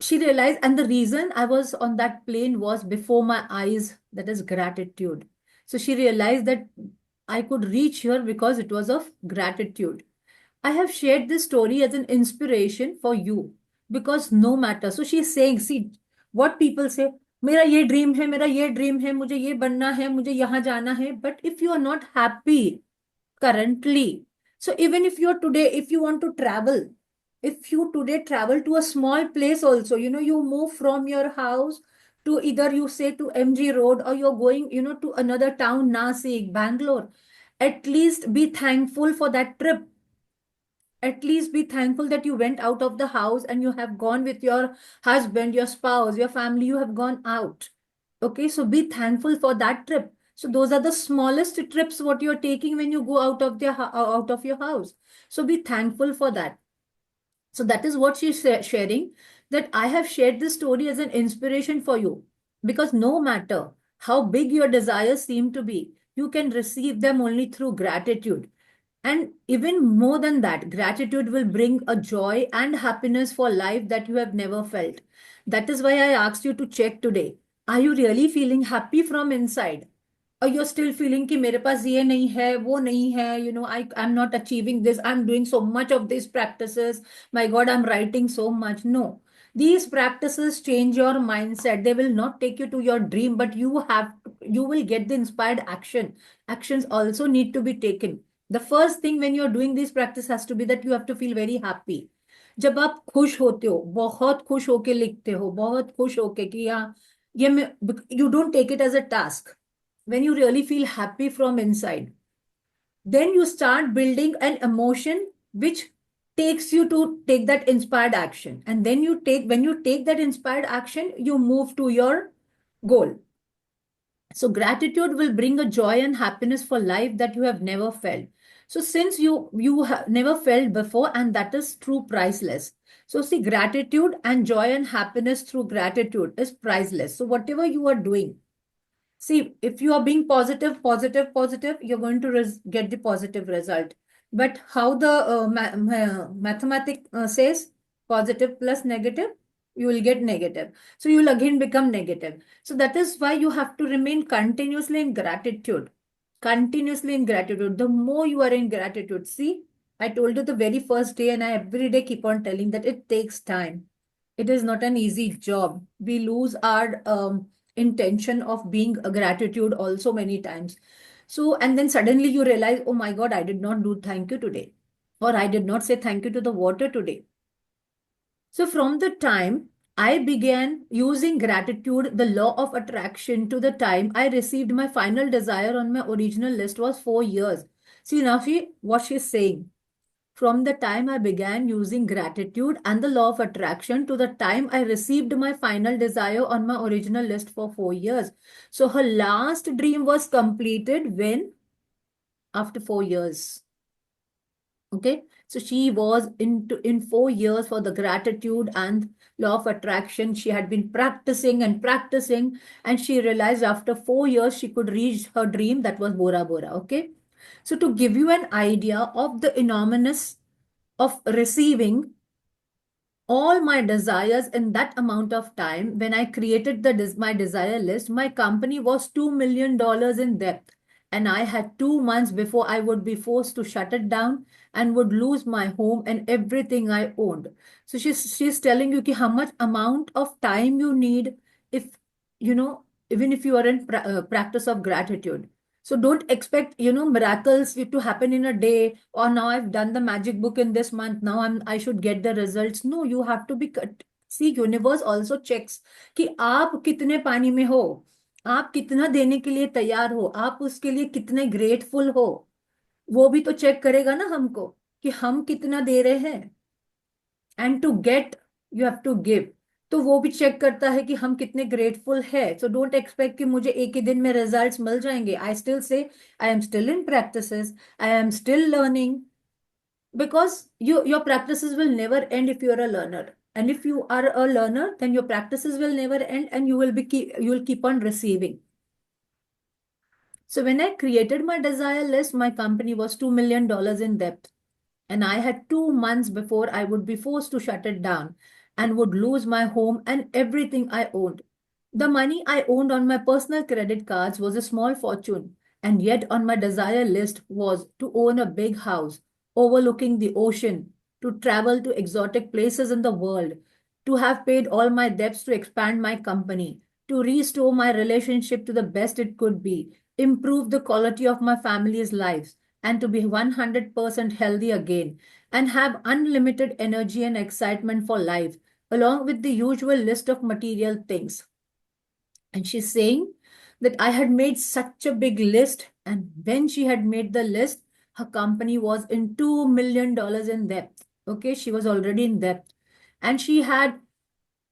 she realized, and the reason I was on that plane was before my eyes, that is gratitude. So she realized that I could reach here because it was of gratitude. I have shared this story as an inspiration for you because no matter. So she's saying, see, what people say, मेरा ये dream है, मेरा ये dream है, मुझे ये बनना है, मुझे यहाँ जाना है. But if you are not happy currently, so even if you're today, if you want to travel, if you today travel to a small place also, you move from your house to either you say to MG Road or you're going, to another town, Nasik, Bangalore, at least be thankful for that trip. At least be thankful that you went out of the house and you have gone with your husband, your spouse, your family, you have gone out. Okay, so be thankful for that trip. So those are the smallest trips what you're taking when you go out of your house. So be thankful for that. So that is what she's sharing, that I have shared this story as an inspiration for you, because no matter how big your desires seem to be, you can receive them only through gratitude. And even more than that, gratitude will bring a joy and happiness for life that you have never felt. That is why I asked you to check today. Are you really feeling happy from inside? Or you're still feeling कि मेरे पास ये नहीं है, वो नहीं है, I'm not achieving this, I'm doing so much of these practices, my God, I'm writing so much. No. These practices change your mindset. They will not take you to your dream, but you will get the inspired action. Actions also need to be taken. The first thing when you're doing this practice has to be that you have to feel very happy. जब आप खुश होते हो, बहुत खुश होके लिखते हो, बहुत खुश होके कि हाँ ये मैं, you don't take it as a task. When you really feel happy from inside, then you start building an emotion which takes you to take that inspired action. And then when you take that inspired action, you move to your goal. So gratitude will bring a joy and happiness for life that you have never felt. So since you have never felt before, and that is true priceless. So see, gratitude and joy and happiness through gratitude is priceless. So whatever you are doing, see, if you are being positive, positive, positive, you're going to get the positive result. But how the mathematic says, positive plus negative, you will get negative. So you will again become negative. So that is why you have to remain continuously in gratitude. Continuously in gratitude. The more you are in gratitude, see, I told you the very first day, and I every day keep on telling that it takes time. It is not an easy job. We lose our intention of being a gratitude also many times. So, and then suddenly you realize, oh my God, I did not do thank you today. Or I did not say thank you to the water today. So from the time I began using gratitude, the law of attraction, to the time I received my final desire on my original list was 4 years. See now what she's saying. From the time I began using gratitude and the law of attraction to the time I received my final desire on my original list for 4 years. So her last dream was completed when? After 4 years. Okay. So she was in 4 years for the gratitude and law of attraction. She had been practicing and practicing, and she realized after 4 years she could reach her dream, that was Bora Bora. Okay. So to give you an idea of the enormous of receiving all my desires in that amount of time, when I created my desire list, my company was $2 million in debt. And I had 2 months before I would be forced to shut it down and would lose my home and everything I owned. So she's telling you how much amount of time you need if, even if you are in practice of gratitude. So don't expect, miracles to happen in a day, or now I've done the magic book in this month, now I should get the results. No, you have to be, see, universe also checks कि आप कितने पानी में हो, आप कितना देने के लिए तैयार हो, आप उसके लिए कितने ग्रेटफुल हो, वो भी तो चेक करेगा ना हमको कि हम कितना दे रहे हैं. And to get you have to give. तो वो भी चेक करता है कि हम कितने ग्रेटफुल है. सो डोंट एक्सपेक्ट कि मुझे एक ही दिन में रिजल्ट्स मिल जाएंगे. I still say I am still in practices, I am still learning, because your practices will never end if you're a learner. And if you are a learner, then your practices will never end, and you will keep on receiving. So when I created my desire list, my company was $2 million in debt. And I had 2 months before I would be forced to shut it down and would lose my home and everything I owned. The money I owned on my personal credit cards was a small fortune. And yet on my desire list was to own a big house overlooking the ocean, to travel to exotic places in the world, to have paid all my debts to expand my company, to restore my relationship to the best it could be, improve the quality of my family's lives, and to be 100% healthy again, and have unlimited energy and excitement for life, along with the usual list of material things. And she's saying that I had made such a big list. And when she had made the list, her company was in $2 million in debt. Okay, she was already in debt. And she had,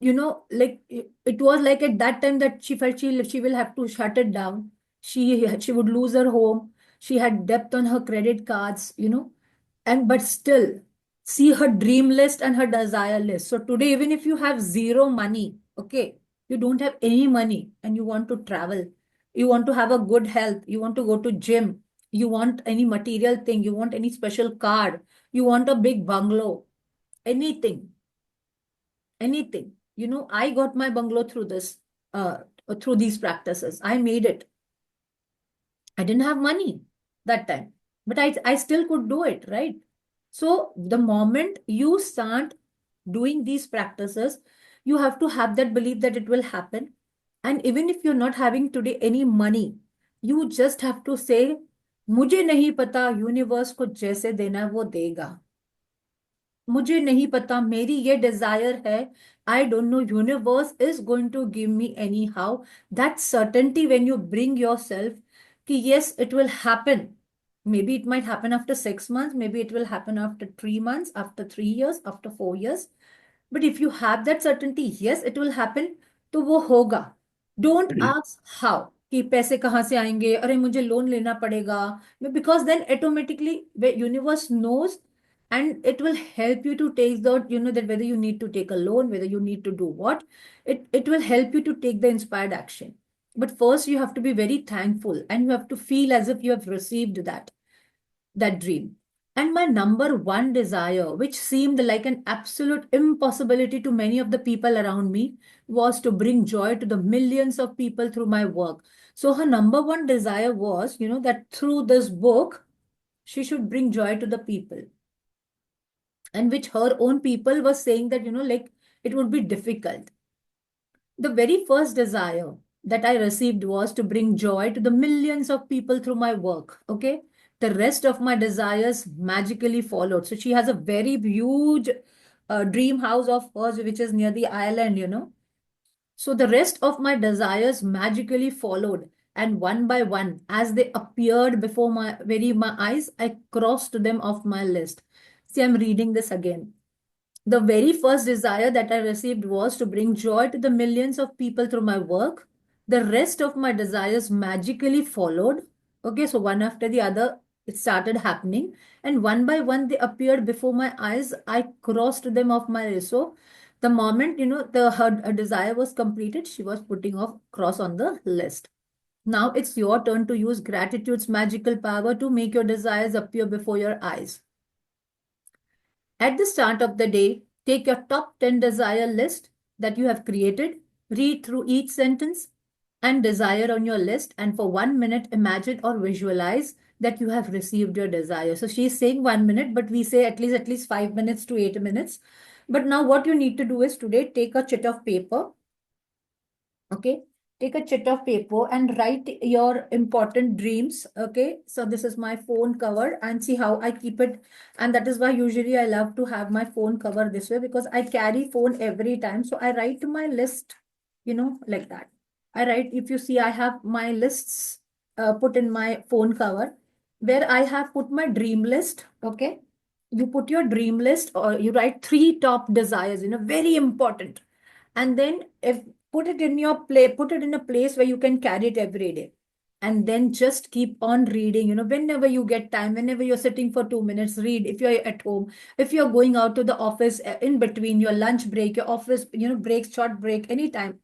like it was like at that time that she felt she will have to shut it down. She would lose her home. She had debt on her credit cards. And but still, see her dream list and her desire list. So today, even if you have zero money, okay, you don't have any money and you want to travel, you want to have a good health, you want to go to gym, you want any material thing, you want any special card, you want a big bungalow, anything, anything. I got my bungalow through uh, through these practices. I made it. I didn't have money that time, but I still could do it, right? So the moment you start doing these practices, you have to have that belief that it will happen. And even if you're not having today any money, you just have to say, मुझे नहीं पता universe को जैसे देना है वो देगा. मुझे नहीं पता मेरी ये डिजायर है. I don't know, universe is going to give me anyhow. That certainty when you bring yourself कि yes, it will happen. Maybe it might happen after 6 months, maybe it will happen after 3 months, after 3 years, after 4 years. But if you have that certainty, yes, it will happen, तो वो होगा. Don't ask how, कि पैसे कहाँ से आएंगे, अरे मुझे लोन लेना पड़ेगा. Because then automatically the universe knows, and it will help you to take that whether you need to take a loan, whether you need to do what, it will help you to take the inspired action. But first you have to be very thankful and you have to feel as if you have received that dream. And my number one desire, which seemed like an absolute impossibility to many of the people around me, was to bring joy to the millions of people through my work. So her number one desire was, that through this book, she should bring joy to the people. And which her own people were saying that, like it would be difficult. The very first desire that I received was to bring joy to the millions of people through my work. Okay. The rest of my desires magically followed. So she has a very huge dream house of hers, which is near the island. So the rest of my desires magically followed. And one by one, as they appeared before my eyes, I crossed them off my list. See, I'm reading this again. The very first desire that I received was to bring joy to the millions of people through my work. The rest of my desires magically followed. Okay, so one after the other, it started happening. And one by one, they appeared before my eyes. I crossed them off my list. So the moment, her desire was completed, she was putting off cross on the list. Now it's your turn to use gratitude's magical power to make your desires appear before your eyes. At the start of the day, take your top 10 desire list that you have created, read through each sentence and desire on your list, and for 1 minute, imagine or visualize that you have received your desire. So she's saying 1 minute, but we say at least 5 minutes to 8 minutes. But now what you need to do is today take a chit of paper. Okay. Take a chit of paper and write your important dreams. Okay. So this is my phone cover and see how I keep it. And that is why usually I love to have my phone cover this way because I carry phone every time. So I write to my list, like that. I write, if you see, I have my lists put in my phone cover where I have put my dream list. Okay. You put your dream list or you write 3 top desires, very important. And then if put it in a place where you can carry it every day. And then just keep on reading, whenever you get time, whenever you're sitting for 2 minutes, read. If you're at home, if you're going out to the office in between your lunch break, your office, break, short break, anytime.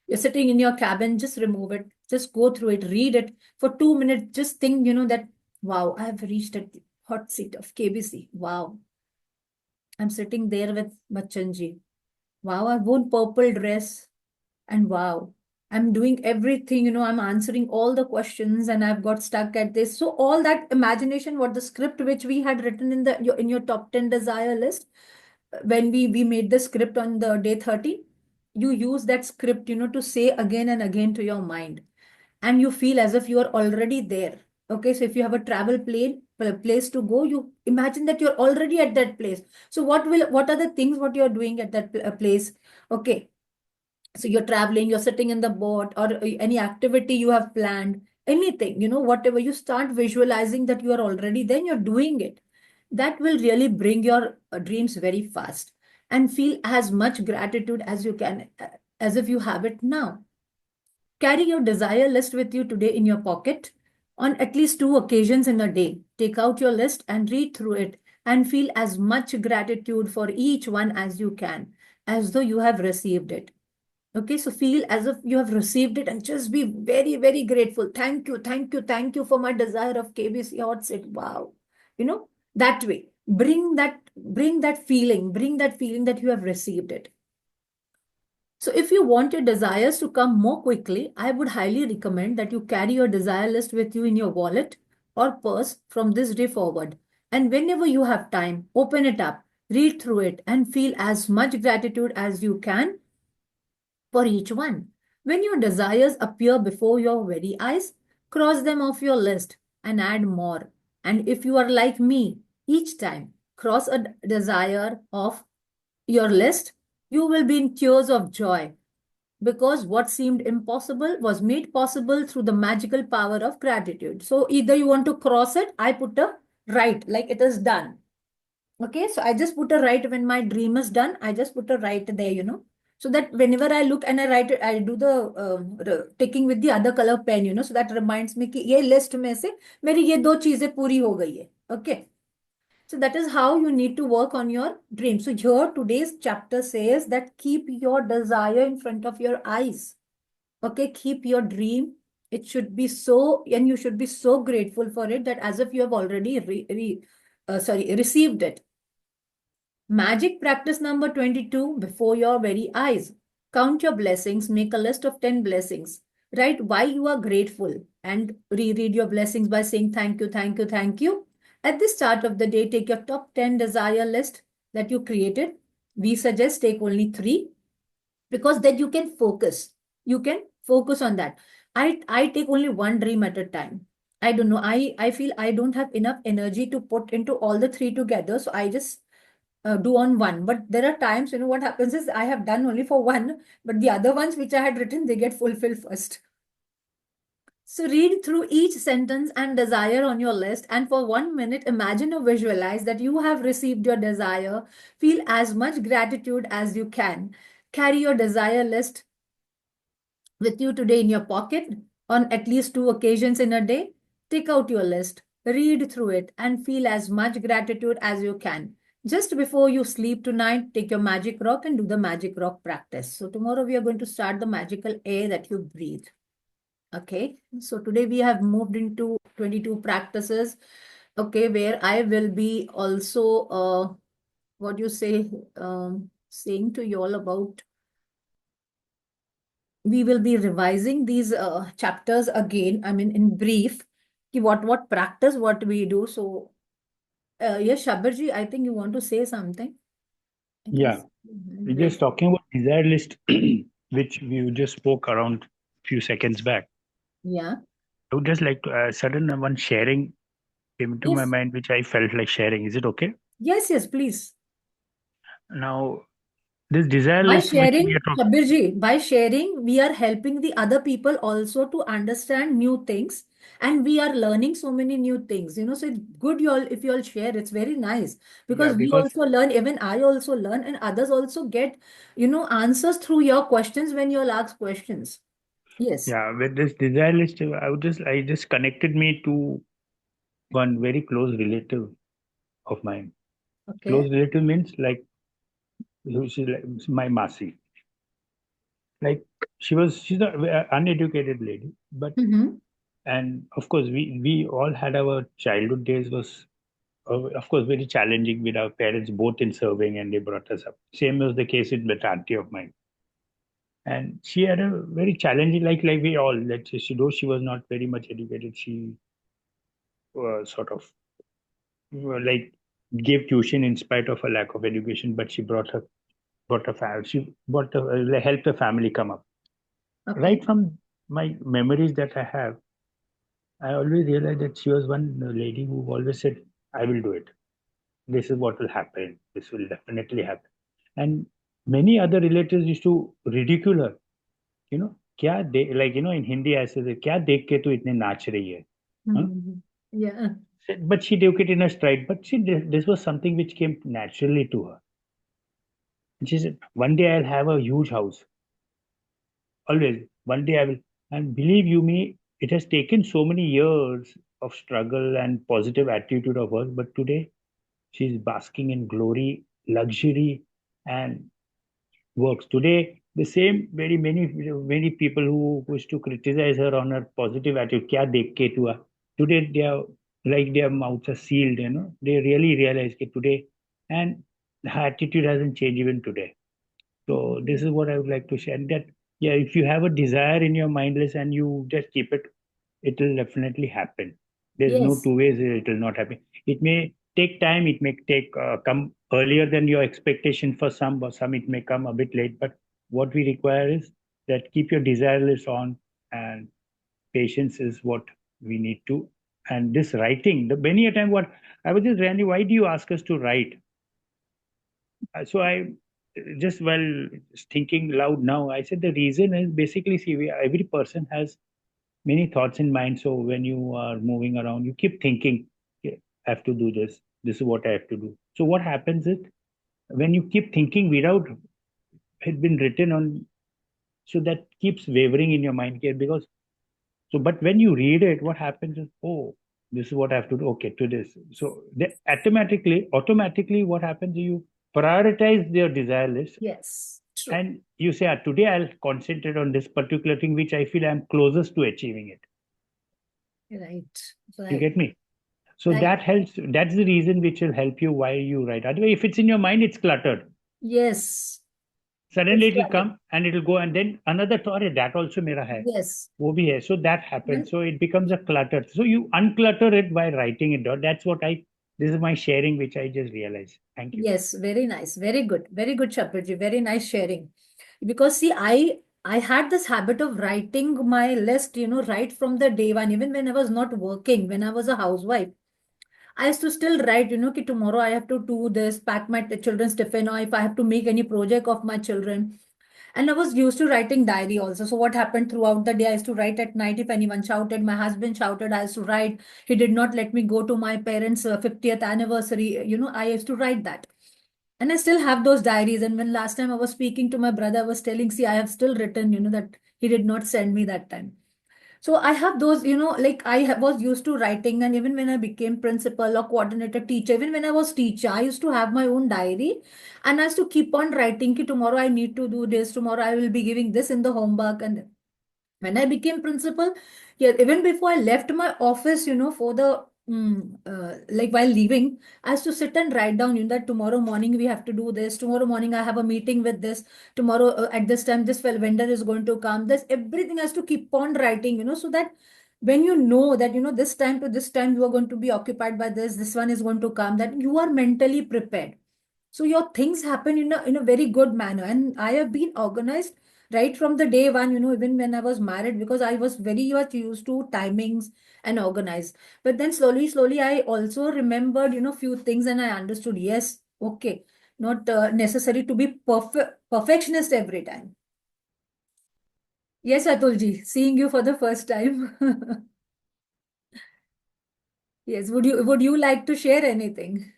You're sitting in your cabin, just remove it. Just go through it, read it for 2 minutes. Just think, that, wow, I have reached a hot seat of KBC. Wow. I'm sitting there with Bachchanji. Wow, I've worn purple dress. And wow, I'm doing everything, I'm answering all the questions and I've got stuck at this. So all that imagination, what the script which we had written in your top 10 desire list, when we made the script on the day 30, you use that script, to say again and again to your mind. And you feel as if you are already there. Okay, so if you have a place to go, you imagine that you're already at that place. So what are the things what you're doing at that place? Okay, so you're traveling, you're sitting in the boat, or any activity you have planned, anything, whatever, you start visualizing that you are already, then you're doing it. That will really bring your dreams very fast, and feel as much gratitude as you can, as if you have it now. Carry your desire list with you today in your pocket. On at least 2 occasions in a day, take out your list and read through it, and feel as much gratitude for each one as you can, as though you have received it. Okay, so feel as if you have received it and just be very, very grateful. Thank you, thank you, thank you for my desire of KBC hot seat. Wow. That way. Bring that feeling that you have received it. So if you want your desires to come more quickly, I would highly recommend that you carry your desire list with you in your wallet or purse from this day forward. And whenever you have time, open it up, read through it, and feel as much gratitude as you can for each one. When your desires appear before your very eyes, cross them off your list and add more. And if you are like me, each time cross a desire off your list, you will be in tears of joy, because what seemed impossible was made possible through the magical power of gratitude. So either you want to cross it, I put a right, like it is done. Okay, so I just put a right when my dream is done. I just put a right there, so that whenever I look and I write it, I do the ticking with the other color pen, so that reminds me कि ये list में से मेरी ये 2 चीजें पूरी हो गई है. Okay. So that is how you need to work on your dream. So here today's chapter says that keep your desire in front of your eyes. Okay, keep your dream. It should be so, and you should be so grateful for it that as if you have already received it. Magic practice number 22, before your very eyes. Count your blessings, make a list of 10 blessings. Write why you are grateful and reread your blessings by saying thank you, thank you, thank you. At the start of the day, take your top 10 desire list that you created. We suggest take only 3, because then you can focus. You can focus on that. I take only one dream at a time. I don't know. I feel I don't have enough energy to put into all the 3 together. So I just do on one. But there are times, what happens is I have done only for one, but the other ones which I had written, they get fulfilled first. So read through each sentence and desire on your list, and for 1 minute, imagine or visualize that you have received your desire. Feel as much gratitude as you can. Carry your desire list with you today in your pocket on at least 2 occasions in a day. Take out your list, read through it, and feel as much gratitude as you can. Just before you sleep tonight, take your magic rock and do the magic rock practice. So tomorrow we are going to start the magical air that you breathe. Okay, so today we have moved into 22 practices. Okay, where I will be also, what you say, saying to you all about, we will be revising these chapters again. I mean, in brief, what practice, what we do. So, yes, Shabirji, I think you want to say something. I Yeah, guess. we're just talking about desire list, which we just spoke around few seconds back. Yeah. I would just like to sudden one sharing came into my Yes. mind, which I felt like sharing. Is it okay? Yes, please. Now, this desire By list which we sharing, are talking, Shabirji, by sharing, we are helping the other people also to understand new things, and we are learning so many new things. So it's good you all if you all share. It's very nice, yeah, because we because also learn. Even I also learn, and others also get answers through your questions when you all ask questions. Yes. yeah, with this desire list, I just connected me to one very close relative of mine. Okay. Close relative means like she's like my Masi. Like she's an uneducated lady, but Mm-hmm. and of course we all had our childhood days was of course very challenging with our parents both in serving and they brought us up. Same was the case with that auntie of mine. And she had a very challenging, like we all, let's say, though she was not very much educated, she sort of like gave tuition in spite of a lack of education, but she brought a family, helped the family come up. Okay. Right from my memories that I have, I always realized that she was one lady who always said, I will do it. This is what will happen. This will definitely happen. And many other relatives used to ridicule her. क्या दे like in Hindi ऐसे से क्या देख के तू इतने नाच रही है? Huh? Yeah. But she took it in a stride. But this was something which came naturally to her. And she said, one day I'll have a huge house. Always, one day I will. And believe you me, it has taken so many years of struggle and positive attitude of hers. But today, she's basking in glory, luxury, and works. Today, the same very many people who used to criticize her on her positive attitude, kya dekh ke tu aa?" Today they are like their mouths are sealed, They really realize that today, and her attitude hasn't changed even today. So this is what I would like to share. That yeah, if you have a desire in your mindless and you just keep it, it will definitely happen. There's no Yes. two ways it will not happen. It may take time. It may take come earlier than your expectation for some, but some it may come a bit late. But what we require is that keep your desire list on, and patience is what we need to. And this writing, the many a time what I was just Randy, why do you ask us to write? So I just while thinking loud now, I said the reason is basically see every person has many thoughts in mind. So when you are moving around, you keep thinking, "Yeah, I have to do this. This is what I have to do." So what happens is when you keep thinking without it been written on, so that keeps wavering in your mind here because so but when you read it, what happens is, oh, this is what I have to do. Okay, to this. So automatically what happens is you prioritize your desire list Yes. True. and you say, today I'll concentrate on this particular thing which I feel I'm closest to achieving it. Right. You Right. get me? So Right. that helps. That's the reason which will help you why you write. Otherwise, if it's in your mind, it's cluttered. Yes. Suddenly It's it will cluttered. come and it will go, and then another thought, that also mera hai. Yes. वो भी है. So that happens. And So it becomes a clutter. So you unclutter it by writing it down. That's what this is my sharing, which I just realized. Thank you. yes, very nice. Very good. Very good, Chapraji. Very nice sharing. Because see, I had this habit of writing my list, right from the day one, even when I was not working, when I was a housewife. I used to still write, ki tomorrow I have to do this, pack my children's tiffin, or if I have to make any project of my children. And I was used to writing diary also. So what happened throughout the day, I used to write at night. If anyone shouted, my husband shouted, I used to write. He did not let me go to my parents' 50th anniversary. I used to write that. And I still have those diaries. And when last time I was speaking to my brother, I was telling, see, I have still written, that he did not send me that time. So I have those, like was used to writing, and even when I became principal or coordinator teacher, even when I was teacher, I used to have my own diary, and I used to keep on writing. Ki tomorrow I need to do this. Tomorrow I will be giving this in the homework, and when I became principal, yeah, even before I left my office, for the like while leaving, I used to sit and write down, that tomorrow morning we have to do this. Tomorrow morning I have a meeting with this. Tomorrow at this time this vendor is going to come. This everything has to keep on writing, so that when you know that this time to this time you are going to be occupied by this. This one is going to come. That you are mentally prepared. So your things happen in a very good manner. And I have been organized right from the day one, even when I was married, because I was very much used to timings and organized. But then slowly, I also remembered, few things, and I understood, yes, okay, not necessary to be perfectionist every time. Yes, Atulji, seeing you for the first time. Yes, would you like to share anything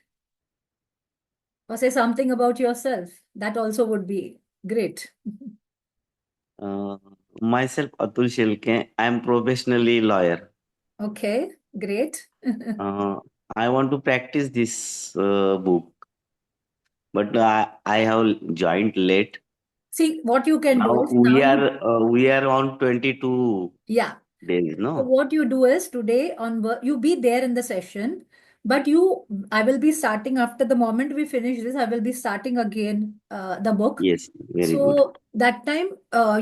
or say something about yourself? That also would be great. Uh, Myself, Atul Shilke. I am professionally lawyer. Okay, great. Uh, I want to practice this book, but I have joined late. See, what you can do Now is now you, we are on 22 yeah. days, So no? what you do is today you be there in the session, But I will be starting after the moment we finish this, I will be starting again the book. Yes, very good. So that time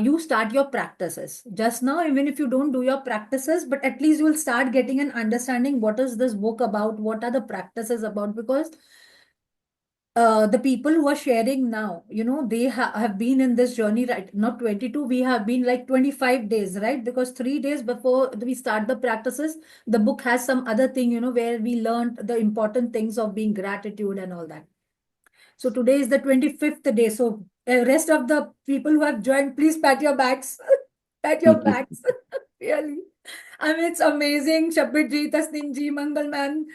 you start your practices. Just now, even if you don't do your practices, but at least you will start getting an understanding what is this book about, what are the practices about, because the people who are sharing now, they have been in this journey, right? Not 22, we have been like 25 days, right? Because 3 days before we start the practices, the book has some other thing, where we learned the important things of being gratitude and all that. So today is the 25th day. So rest of the people who have joined, please pat your backs. Pat your backs. Really. I mean, it's amazing. Shabir ji, Tasneem ji, Mangal man.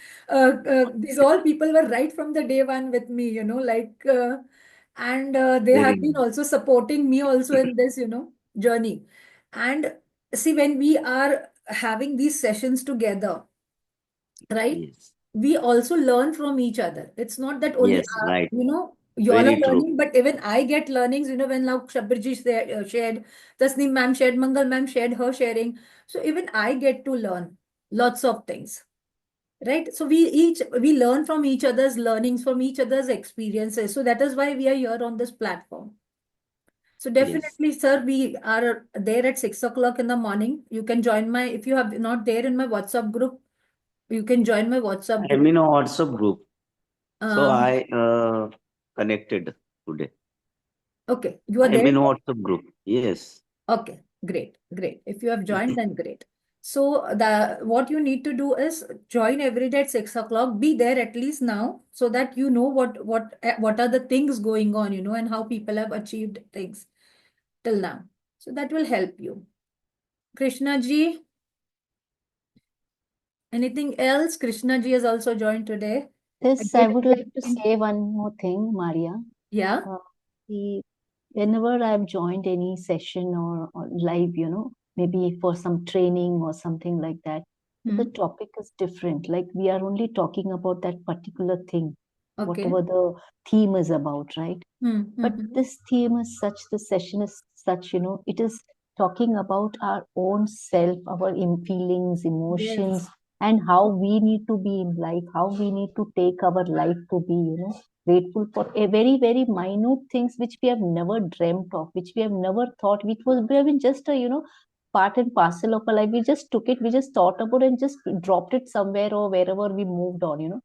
These all people were right from the day one with me, and they Very have been good. also supporting me also in this, journey. And see, when we are having these sessions together, right? Yes, We also learn from each other. It's not that only, yes, right. you all are Very true. learning, but even I get learnings, when now Shabir shared, Tasneem ma'am shared, Mangal ma'am shared her sharing. So even I get to learn lots of things, right? So we learn from each other's learnings, from each other's experiences. So that is why we are here on this platform. So Yes. definitely, sir, we are there at 6 o'clock in the morning. You can join if you have not there in my WhatsApp group, you can join my WhatsApp I'm group. in a WhatsApp group, so Um, I connected today. okay, you are I'm there. in a WhatsApp group. Yes. Okay, great, great. If you have joined, then great. So the what you need to do is join every day at 6 o'clock. Be there at least now, so that you know what are the things going on, and how people have achieved things till now. So that will help you. Krishna ji, anything else? Krishna ji has also joined today. A This I good would like to thing. say one more thing, Maria. Yeah. The whenever I've joined any session or live, maybe for some training or something like that, the Hmm. topic is different. Like we are only talking about that particular thing, Okay. whatever the theme is about, right? Hmm. But Hmm. this theme is such, the session is such, it is talking about our own self, our feelings, emotions, Yes. and how we need to be in life, how we need to take our life to be, grateful for a very, very minute things which we have never dreamt of, which we have never thought, which was been just a, part and parcel of our life. We just took it, we just thought about it and just dropped it somewhere or wherever we moved on.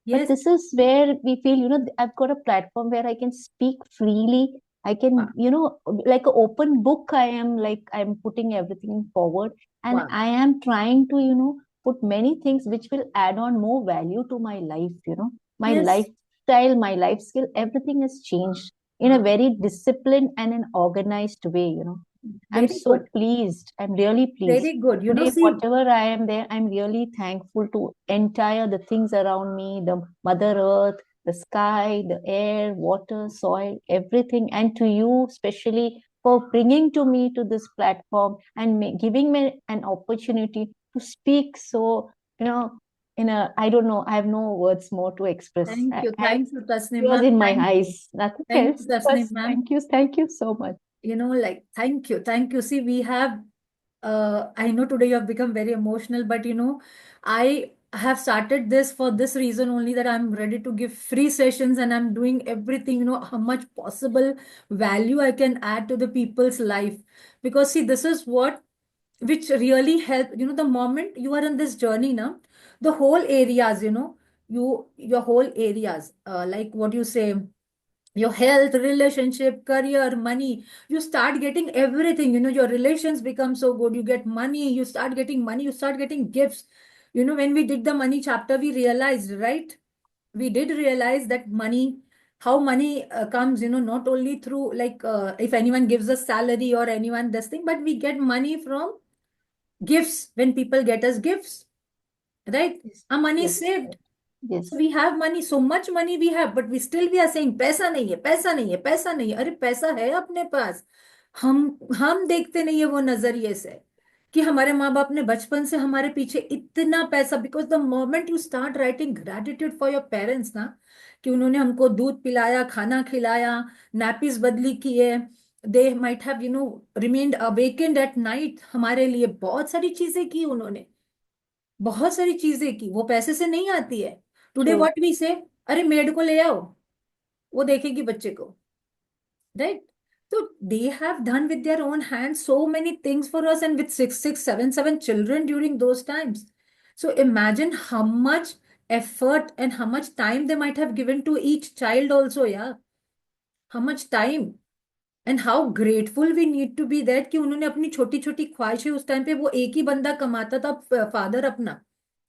But Yes. this is where we feel, I've got a platform where I can speak freely. I can, Wow. like an open book, I'm putting everything forward. And Wow. I am trying to, put many things which will add on more value to my life. My Yes. lifestyle, my life skill, everything has changed in a Wow. very disciplined and an organized way. I'm Very so good. pleased. I'm really pleased. Very good. Today, See, whatever I am there, I'm really thankful to entire the things around me, the Mother Earth, the sky, the air, water, soil, everything, and to you especially for bringing to me to this platform and giving me an opportunity to speak. So, I don't know, I have no words more to express. thank I you. have Thank you, Tasneem tears ma'am. in my Thank you. eyes, nothing Thank you, else. Tasneem Just ma'am. thank you so much. Thank you. Thank you. See, we have, I know today you have become very emotional, but I have started this for this reason only, that I'm ready to give free sessions and I'm doing everything, how much possible value I can add to the people's life. Because see, this is which really help, the moment you are in this journey now, the whole areas, your whole areas, like what you say, your health, relationship, career, money, you start getting everything, your relations become so good, you get money, you start getting money, you start getting gifts. When we did the money chapter, we realized, right? We did realize that how money comes, not only through, like, if anyone gives us salary or anyone this thing, but we get money from gifts, when people get us gifts, right? Yes, Our money is yes, saved. So yes. we have money, so much money we have, but we are saying पैसा नहीं है, पैसा नहीं है, पैसा नहीं है. अरे पैसा है अपने पास. हम देखते नहीं है वो नजरिए से, कि हमारे माँ बाप ने बचपन से हमारे पीछे इतना पैसा, because the moment you start writing gratitude for your parents ना, कि उन्होंने हमको दूध पिलाया, खाना खिलाया, नैपीज बदली किए, they might have remained awakened at night, हमारे लिए बहुत सारी चीजें की उन्होंने, बहुत सारी चीजें की, वो पैसे से नहीं आती है. Today True. व्हाट वी से, अरे मेड को ले आओ, वो देखेगी बच्चे को, right? So they have done with their own hands so many things for us, and with seven children during those times. So imagine how much effort and how much time they might have given to each child also, yeah. How much time and how grateful we need to be that कि उन्होंने अपनी छोटी छोटी ख्वाहिशें, उस time पे वो एक ही बंदा कमाता था, फादर अपना,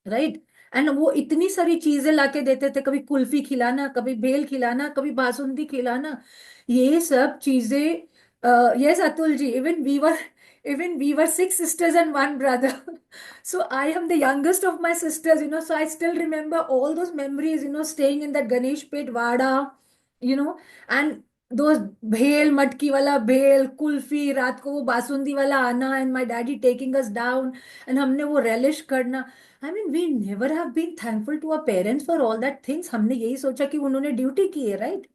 राइट? एंड वो इतनी सारी चीजें लाके देते थे, कभी कुल्फी खिलाना, कभी भेल खिलाना, कभी बासुंदी खिलाना, ये सब चीजें. Yes, Atul ji, even we were 6 sisters and one brother. So I am the youngest of my sisters, so I still remember all those memories, staying in that Ganesh Pet Vada, and those bhel, matki wala bhel, kulfi, रात को वो बासुंदी वाला आना, and my daddy taking us down, and हमने वो relish करना. I mean, we never have been thankful to our parents for all that things. हमने यही सोचा कि उन्होंने ड्यूटी की है, right?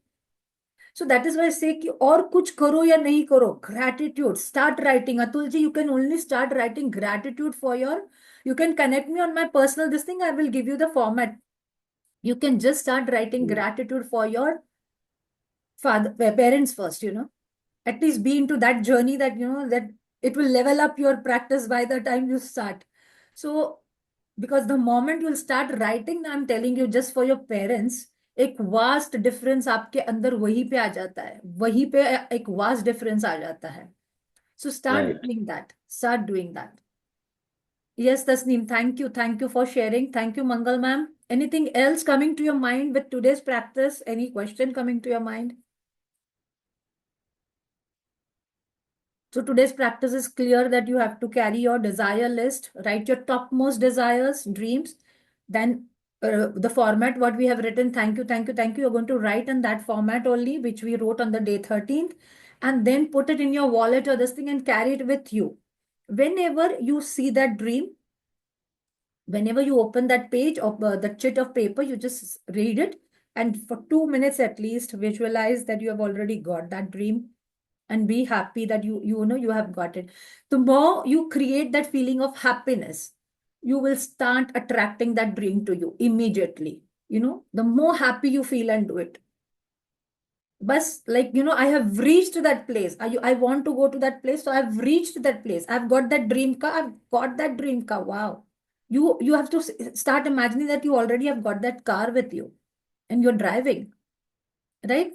So that is why I say कि और कुछ करो या नहीं करो, gratitude, start writing. Atul ji, you can only start writing gratitude for you can connect me on my personal this thing, I will give you the format. You can just start writing gratitude for your parents first, at least be into that journey that, that it will level up your practice by the time you start. So, because the moment you'll start writing, I'm telling you, just for your parents, एक vast difference आपके अंदर वहीं पे आ जाता है, वहीं पे एक वास्ट डिफरेंस आ जाता है. So start Right. doing that. Start doing that. Yes, Tasneem, thank you. Thank you for sharing. Thank you, Mangal ma'am. Anything else coming to your mind with today's practice? Any question coming to your mind? So today's practice is clear that you have to carry your desire list, write your topmost desires, dreams, then the format what we have written, thank you, thank you, thank you, you're going to write in that format only, which we wrote on the day 13th, and then put it in your wallet or this thing and carry it with you. Whenever you see that dream, whenever you open that page of the chit of paper, you just read it, and for 2 minutes at least, visualize that you have already got that dream, and be happy that you have got it. The more you create that feeling of happiness, you will start attracting that dream to you immediately. The more happy you feel and do it. But like, I have reached that place. I want to go to that place. So I've reached that place. I've got that dream car. I've got that dream car. Wow. You have to start imagining that you already have got that car with you and you're driving, right?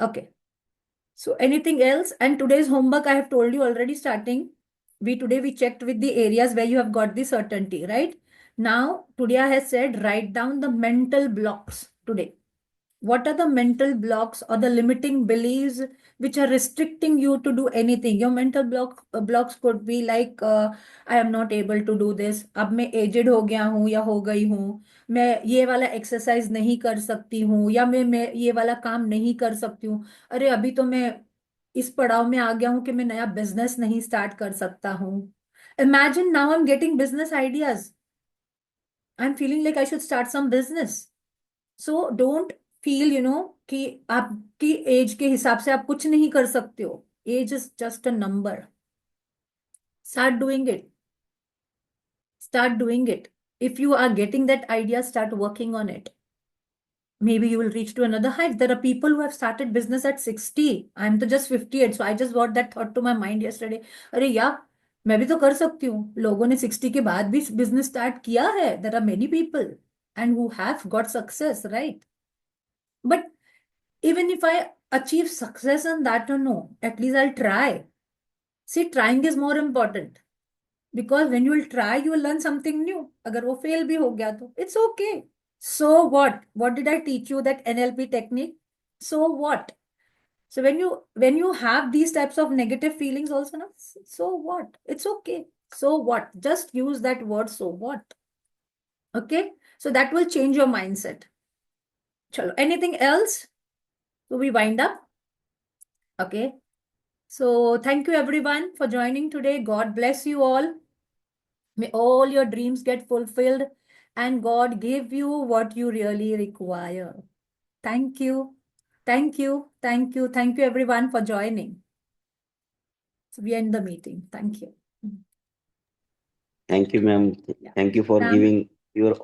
Okay. So anything else? And today's homework, I have told you already starting. Today we checked with the areas where you have got the certainty, right? Now, today I have said, write down the mental blocks today. What are the mental blocks or the limiting beliefs which are restricting you to do anything? Your mental blocks could be like, I am not able to do this. अब मैं aged हो गया हूँ या हो गई हूँ. मैं ये वाला exercise नहीं कर सकती हूँ, या मैं ये वाला काम नहीं कर सकती हूँ. अरे अभी तो मैं इस पड़ाव में आ गया हूँ कि मैं नया बिजनेस नहीं स्टार्ट कर सकता हूँ. Imagine now I'm getting business ideas. I'm feeling like I should start some business. So don't feel, कि आपकी एज के हिसाब से आप कुछ नहीं कर सकते हो. Age is just a number. Start doing it. Start doing it. If you are getting that idea, start working on it. Maybe you will reach to another height. There are people who have started business at 60. I'm to just 58. So I just brought that thought to my mind yesterday. अरे यार, मैं भी तो कर सकती हूँ. लोगों ने 60 के बाद भी बिजनेस स्टार्ट किया है. There are many people and who have got success, right? But even if I achieve success in that or no, at least I'll try. See, trying is more important, because when you will try, you will learn something new. अगर वो fail भी हो गया तो it's okay. So what? What did I teach you, that NLP technique? So what? So when you have these types of negative feelings also, no, so what? It's okay. So what? Just use that word, so what? Okay? So that will change your mindset. Chalo. Anything else? So we wind up. Okay. So thank you everyone for joining today. God bless you all. May all your dreams get fulfilled and God give you what you really require. Thank you. Thank you. Thank you. Thank you everyone for joining. So we end the meeting. Thank you. Thank you, ma'am. Yeah. Thank you for Ma'am. giving your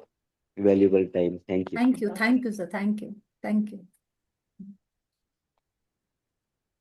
valuable time. Thank you. Thank you, sir. Thank you. Thank you.